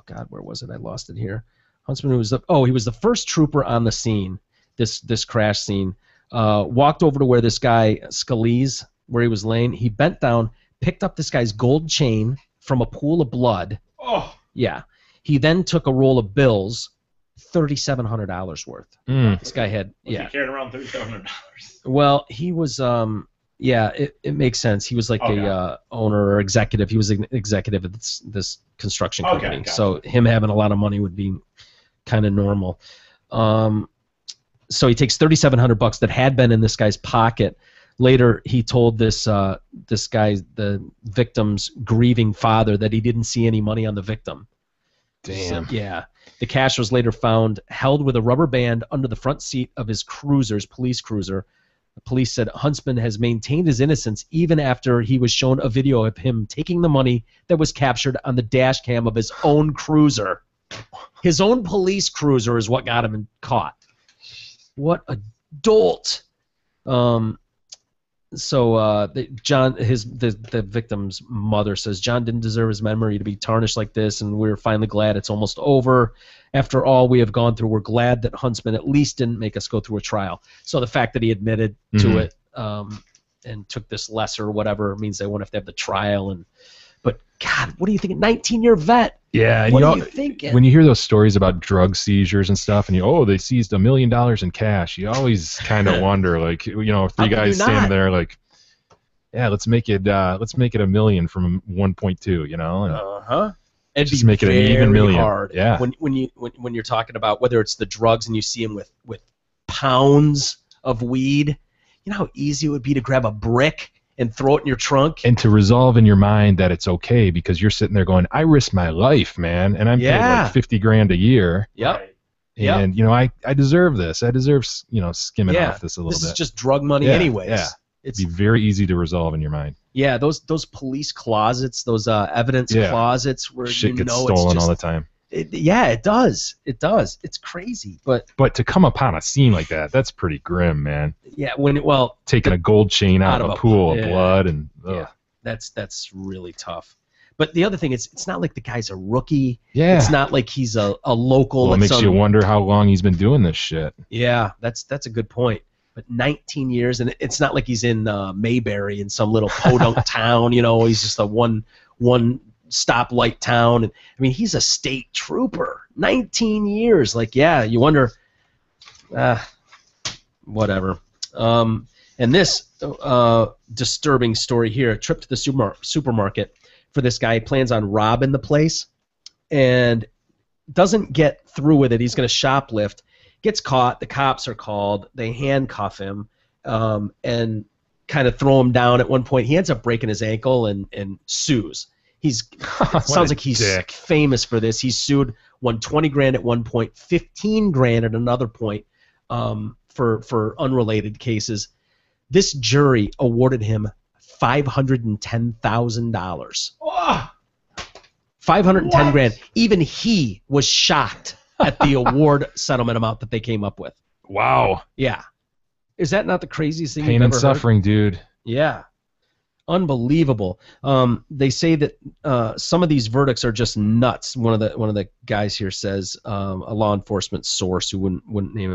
Speaker 5: God, where was it? I lost it here. Huntsman was he was the first trooper on the scene. This crash scene. Walked over to where this guy Scalise, where he was laying. He bent down, picked up this guy's gold chain from a pool of blood.
Speaker 1: Oh.
Speaker 5: Yeah. He then took a roll of bills, $3,700 worth. This guy had
Speaker 1: He carried around $3,700.
Speaker 5: Well, he was it makes sense. He was like a owner or executive. He was an executive of this construction company.
Speaker 1: Gotcha.
Speaker 5: So him having a lot of money would be kind of normal. So he takes $3,700 that had been in this guy's pocket. Later, he told this guy, the victim's grieving father, that he didn't see any money on the victim.
Speaker 6: Damn.
Speaker 5: So, yeah. The cash was later found held with a rubber band under the front seat of his police cruiser. The police said Huntsman has maintained his innocence even after he was shown a video of him taking the money that was captured on the dash cam of his own cruiser. His own police cruiser is what got him caught. What a dolt. The victim's mother says John didn't deserve his memory to be tarnished like this, and we're finally glad it's almost over. After all we have gone through, we're glad that Huntsman at least didn't make us go through a trial. So the fact that he admitted to it and took this lesser whatever means they won't have to have the trial. But God, what do you think? 19-year vet.
Speaker 6: Yeah, and
Speaker 5: what are you thinking?
Speaker 6: When you hear those stories about drug seizures and stuff, and they seized $1 million in cash, you always kind of wonder, like, three guys standing there, like, yeah, let's make it $1 million from 1.2, and
Speaker 5: It'd
Speaker 6: just
Speaker 5: be
Speaker 6: make it an even
Speaker 5: very
Speaker 6: million.
Speaker 5: hard.
Speaker 6: Yeah.
Speaker 5: When you're talking about whether it's the drugs and you see him with pounds of weed, you know how easy it would be to grab a brick and throw it in your trunk.
Speaker 6: And to resolve in your mind that it's okay because you're sitting there going, I risked my life, man, and I'm paid like $50,000 a year.
Speaker 5: Yep.
Speaker 6: And I deserve this. I deserve skimming off this a little bit.
Speaker 5: This is just drug money, anyways.
Speaker 6: Yeah. It'd be very easy to resolve in your mind.
Speaker 5: Yeah, those police closets, those evidence closets where
Speaker 6: shit gets stolen all the time.
Speaker 5: Yeah, it does. It does. It's crazy, but
Speaker 6: to come upon a scene like that's pretty grim, man.
Speaker 5: yeah,
Speaker 6: Taking a gold chain out of a pool of blood and
Speaker 5: yeah, that's really tough. But the other thing is, it's not like the guy's a rookie.
Speaker 6: Yeah.
Speaker 5: It's not like he's a local.
Speaker 6: Well, it makes you wonder how long he's been doing this shit.
Speaker 5: Yeah, that's a good point. But 19 years, and it's not like he's in Mayberry in some little podunk town. He's just a one stoplight town. And I mean, he's a state trooper. 19 years. Like, yeah, you wonder. Whatever. And this disturbing story here: a trip to the supermarket for this guy. He plans on robbing the place, and doesn't get through with it. He's going to shoplift. Gets caught. The cops are called. They handcuff him and kind of throw him down at one point. He ends up breaking his ankle and sues. Sounds like he's famous for this. He's sued, won $20,000 at one point, $15,000 at another point for unrelated cases. This jury awarded him $510,000.
Speaker 1: Oh,
Speaker 5: $510,000. Even he was shocked at the award settlement amount that they came up with.
Speaker 6: Wow.
Speaker 5: Yeah. Is that not the craziest thing
Speaker 6: Pain
Speaker 5: you've
Speaker 6: and
Speaker 5: ever
Speaker 6: suffering,
Speaker 5: heard?
Speaker 6: dude.
Speaker 5: Yeah. Unbelievable. They say that some of these verdicts are just nuts. One of the guys here says, a law enforcement source who wouldn't be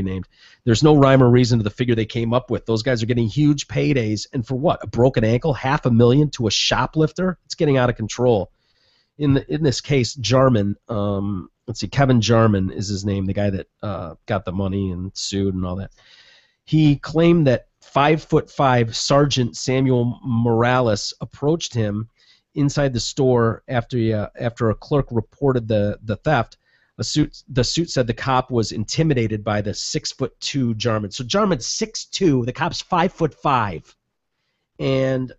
Speaker 5: named. There's no rhyme or reason to the figure they came up with. Those guys are getting huge paydays, and for what? A broken ankle, $500,000 to a shoplifter? It's getting out of control. In this case, Jarman, let's see, Kevin Jarman is his name, the guy that got the money and sued and all that. He claimed that 5'5" Sergeant Samuel Morales approached him inside the store after a clerk reported the theft. The suit said the cop was intimidated by the 6'2" Jarman. So Jarman's 6'2", the cop's 5'5", and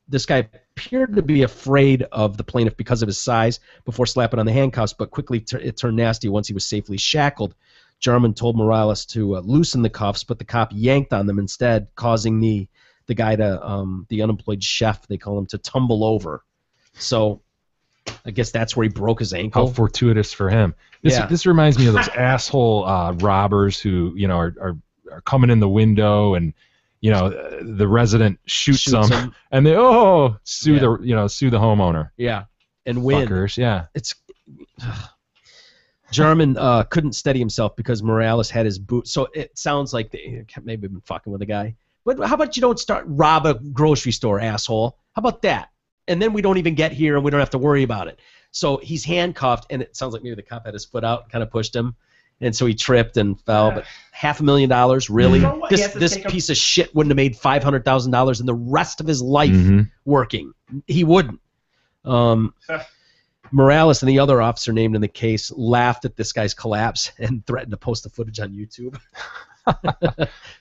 Speaker 5: this guy appeared to be afraid of the plaintiff because of his size before slapping on the handcuffs, but quickly it turned nasty once he was safely shackled. Jarman told Morales to loosen the cuffs, but the cop yanked on them instead, causing the guy the unemployed chef, they call him, to tumble over. So I guess that's where he broke his ankle.
Speaker 6: How fortuitous for him. This reminds me of those asshole robbers who are coming in the window and the resident shoots them and they sue the homeowner.
Speaker 5: Yeah, and win.
Speaker 6: Fuckers, yeah.
Speaker 5: It's Jarman couldn't steady himself because Morales had his boot. So it sounds like they maybe been fucking with the guy. But how about you don't rob a grocery store, asshole? How about that? And then we don't even get here and we don't have to worry about it. So he's handcuffed, and it sounds like maybe the cop had his foot out and kind of pushed him. And so he tripped and fell. But $500,000, really? This piece of shit wouldn't have made $500,000 in the rest of his life working. He wouldn't. Morales and the other officer named in the case laughed at this guy's collapse and threatened to post the footage on YouTube.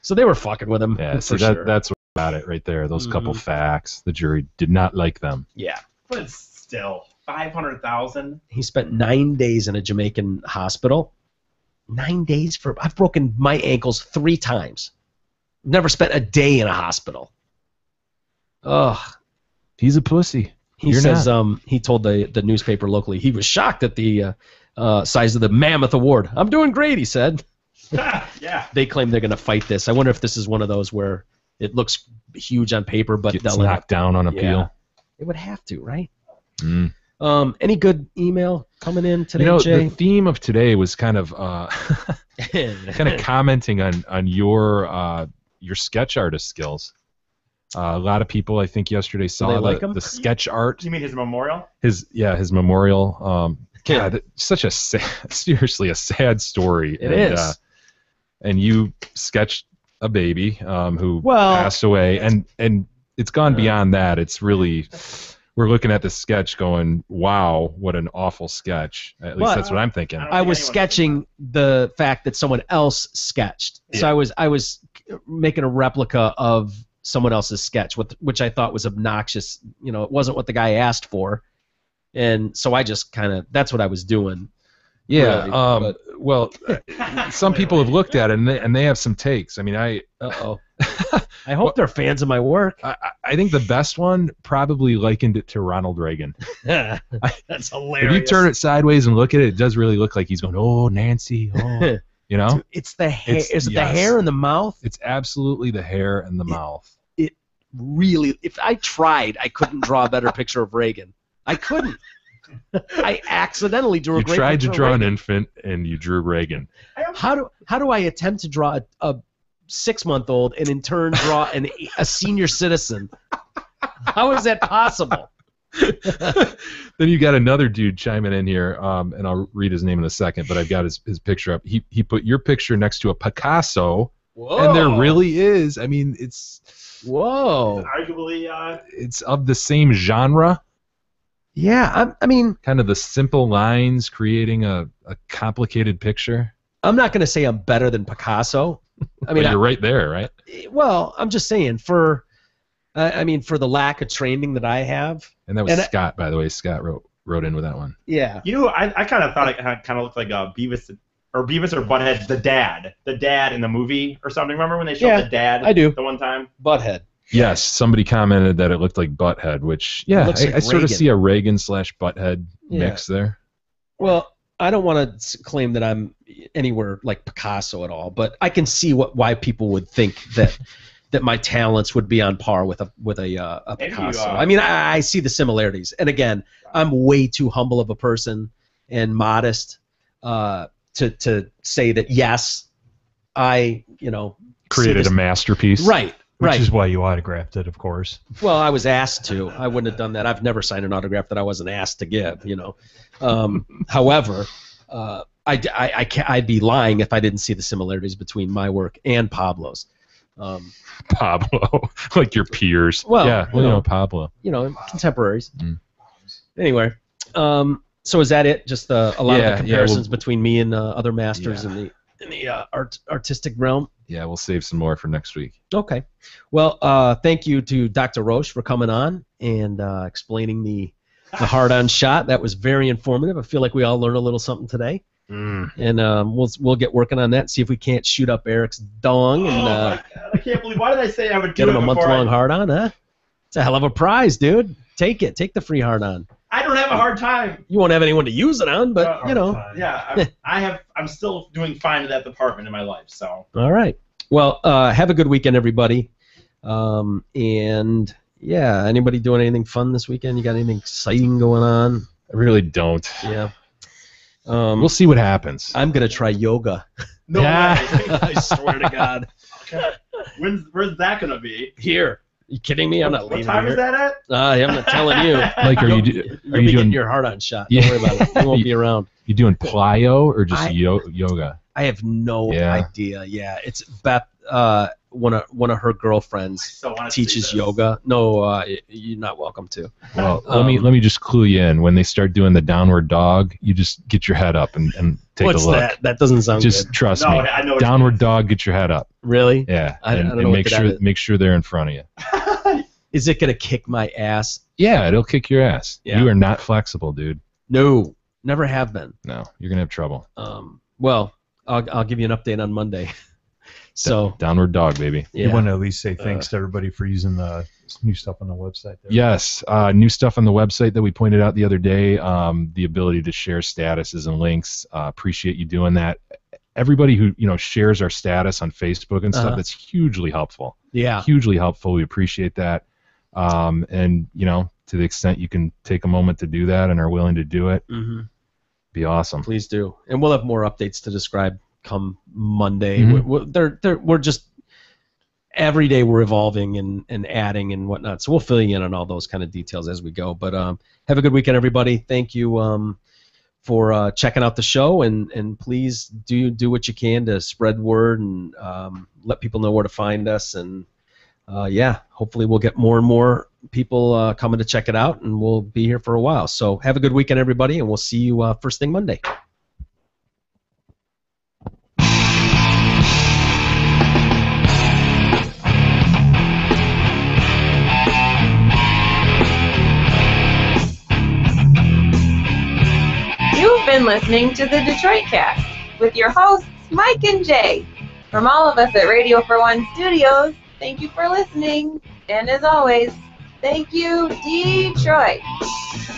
Speaker 5: So they were fucking with him.
Speaker 6: Yeah, so that's what about it right there. Those couple facts. The jury did not like them.
Speaker 5: Yeah.
Speaker 1: But still, $500,000.
Speaker 5: He spent 9 days in a Jamaican hospital. 9 days I've broken my ankles 3 times. Never spent a day in a hospital. Ugh.
Speaker 6: He's a pussy.
Speaker 5: He says he told the newspaper locally he was shocked at the size of the Mammoth Award. I'm doing great, he said.
Speaker 1: Yeah.
Speaker 5: They claim they're going to fight this. I wonder if this is one of those where it looks huge on paper, but
Speaker 6: gets knocked down on appeal.
Speaker 5: Yeah. It would have to, right?
Speaker 6: Mm.
Speaker 5: Any good email coming in today, Jay?
Speaker 6: The theme of today was kind of commenting on your sketch artist skills. A lot of people, I think, yesterday saw the sketch art.
Speaker 1: You mean his memorial?
Speaker 6: His memorial. God, such a seriously a sad story.
Speaker 5: It is.
Speaker 6: And you sketched a baby who passed away, and it's gone beyond that. It's really, we're looking at the sketch going, wow, what an awful sketch. At least that's what I'm thinking.
Speaker 5: I was sketching the fact that someone else sketched. Yeah. So I was making a replica of someone else's sketch, which I thought was obnoxious. It wasn't what the guy asked for. And so I just that's what I was doing.
Speaker 6: Yeah.
Speaker 5: really,
Speaker 6: well, some people have looked at it and they have some takes. I mean, I
Speaker 5: hope they're fans of my work.
Speaker 6: I think the best one probably likened it to Ronald Reagan.
Speaker 5: That's hilarious.
Speaker 6: If you turn it sideways and look at it, it does really look like he's going, "Oh, Nancy, oh." You know?
Speaker 5: Dude, it's the hair. Is it the hair and the mouth?
Speaker 6: It's absolutely the hair and the mouth.
Speaker 5: It really. If I tried, I couldn't draw a better picture of Reagan. I couldn't. I accidentally drew a great picture.
Speaker 6: You tried to draw
Speaker 5: of
Speaker 6: an
Speaker 5: Reagan.
Speaker 6: infant and you drew Reagan.
Speaker 5: How do I attempt to draw a 6-month-old and in turn draw a senior citizen? How is that possible?
Speaker 6: Then you got another dude chiming in here, and I'll read his name in a second, but I've got his picture up. He put your picture next to a Picasso, and there really is. I mean, it's
Speaker 1: arguably
Speaker 6: it's of the same genre.
Speaker 5: Yeah, I mean,
Speaker 6: kind of the simple lines creating a complicated picture.
Speaker 5: I'm not going to say I'm better than Picasso. I mean,
Speaker 6: but you're right there, right?
Speaker 5: Well, I'm just saying for the lack of training that I have.
Speaker 6: And that was Scott, by the way. Scott wrote in with that one.
Speaker 5: Yeah.
Speaker 1: You know, I kind of thought it kind of looked like Beavis or Butthead, the dad in the movie or something. Remember when they showed the dad?
Speaker 5: I do.
Speaker 1: The one time.
Speaker 5: Butthead.
Speaker 6: Yes, somebody commented that it looked like Butthead, which I sort of see a Reagan/Butthead mix there.
Speaker 5: Well, I don't want to claim that I'm anywhere like Picasso at all, but I can see why people would think that my talents would be on par with a Picasso. I mean, I see the similarities, and again, I'm way too humble of a person and modest to say that yes, I
Speaker 6: created a masterpiece.
Speaker 5: Right.
Speaker 11: Which is why you autographed it, of course.
Speaker 5: Well, I was asked to. I wouldn't have done that. I've never signed an autograph that I wasn't asked to give. However, I'd be lying if I didn't see the similarities between my work and Pablo's.
Speaker 6: Pablo, like your peers.
Speaker 5: Well,
Speaker 6: yeah, Pablo.
Speaker 5: Contemporaries. Anyway, so is that it? Just a lot of the comparisons between me and other masters in the artistic realm.
Speaker 6: Yeah, we'll save some more for next week.
Speaker 5: Okay. Well, thank you to Dr. Roche for coming on and explaining the hard-on shot. That was very informative. I feel like we all learned a little something today. And we'll get working on that and see if we can't shoot up Eric's dong. And,
Speaker 1: my God, I can't believe. Why did I say I would do
Speaker 5: get him
Speaker 1: it
Speaker 5: a month-long hard-on, huh? It's a hell of a prize, dude. Take it. Take the free hard-on.
Speaker 1: I don't have a hard time.
Speaker 5: You won't have anyone to use it on, but
Speaker 1: Yeah, I'm still doing fine in that department in my life. So.
Speaker 5: All right. Well, have a good weekend, everybody. And yeah, anybody doing anything fun this weekend? You got anything exciting going on?
Speaker 6: I really don't.
Speaker 5: Yeah.
Speaker 6: We'll see what happens.
Speaker 5: I'm gonna try yoga.
Speaker 1: No way.
Speaker 5: I swear to God.
Speaker 1: Where's that gonna be?
Speaker 5: Here. You kidding me? I'm not leaving.
Speaker 1: What time
Speaker 5: here.
Speaker 1: is that at?
Speaker 5: I'm not telling you.
Speaker 6: Like, are you
Speaker 5: doing
Speaker 6: doing
Speaker 5: your hard-on shot? Don't worry about it. You won't be around.
Speaker 6: You doing plyo or just yoga?
Speaker 5: I have no idea. Yeah, it's Beth. One of her girlfriends teaches yoga. No, you're not welcome to.
Speaker 6: Well, let me just clue you in. When they start doing the downward dog, you just get your head up and take a look.
Speaker 5: What's that? That doesn't sound
Speaker 6: just
Speaker 5: good.
Speaker 6: trust
Speaker 1: No,
Speaker 6: me.
Speaker 1: I know what
Speaker 6: Downward dog, get your head up.
Speaker 5: Really?
Speaker 6: Yeah.
Speaker 5: I don't
Speaker 6: and
Speaker 5: know
Speaker 6: make sure they're in front of you.
Speaker 5: Is it gonna kick my ass?
Speaker 6: Yeah, it'll kick your ass.
Speaker 5: Yeah.
Speaker 6: You are not flexible, dude.
Speaker 5: No, never have been.
Speaker 6: No, you're gonna have trouble.
Speaker 5: Well, I'll give you an update on Monday. So
Speaker 6: downward dog, baby.
Speaker 11: You want to at least say thanks to everybody for using the new stuff on the website there.
Speaker 6: Yes, new stuff on the website that we pointed out the other day. The ability to share statuses and links. Appreciate you doing that. Everybody who shares our status on Facebook and stuff, that's hugely helpful.
Speaker 5: Yeah,
Speaker 6: hugely helpful. We appreciate that. And to the extent you can take a moment to do that and are willing to do it, be awesome.
Speaker 5: Please do. And we'll have more updates to describe come Monday.
Speaker 6: Mm-hmm.
Speaker 5: We're just every day we're evolving and adding and whatnot. So we'll fill you in on all those kind of details as we go. But have a good weekend, everybody. Thank you for checking out the show, and please do what you can to spread word and let people know where to find us. And hopefully we'll get more and more people coming to check it out, and we'll be here for a while. So have a good weekend, everybody, and we'll see you first thing Monday.
Speaker 2: You've been listening to the Detroit Cast with your hosts, Mike and Jay. From all of us at Radio for One Studios, thank you for listening. And as always, thank you, Detroit.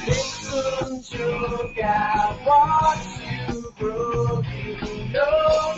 Speaker 2: Listen to God, watch you grow. You know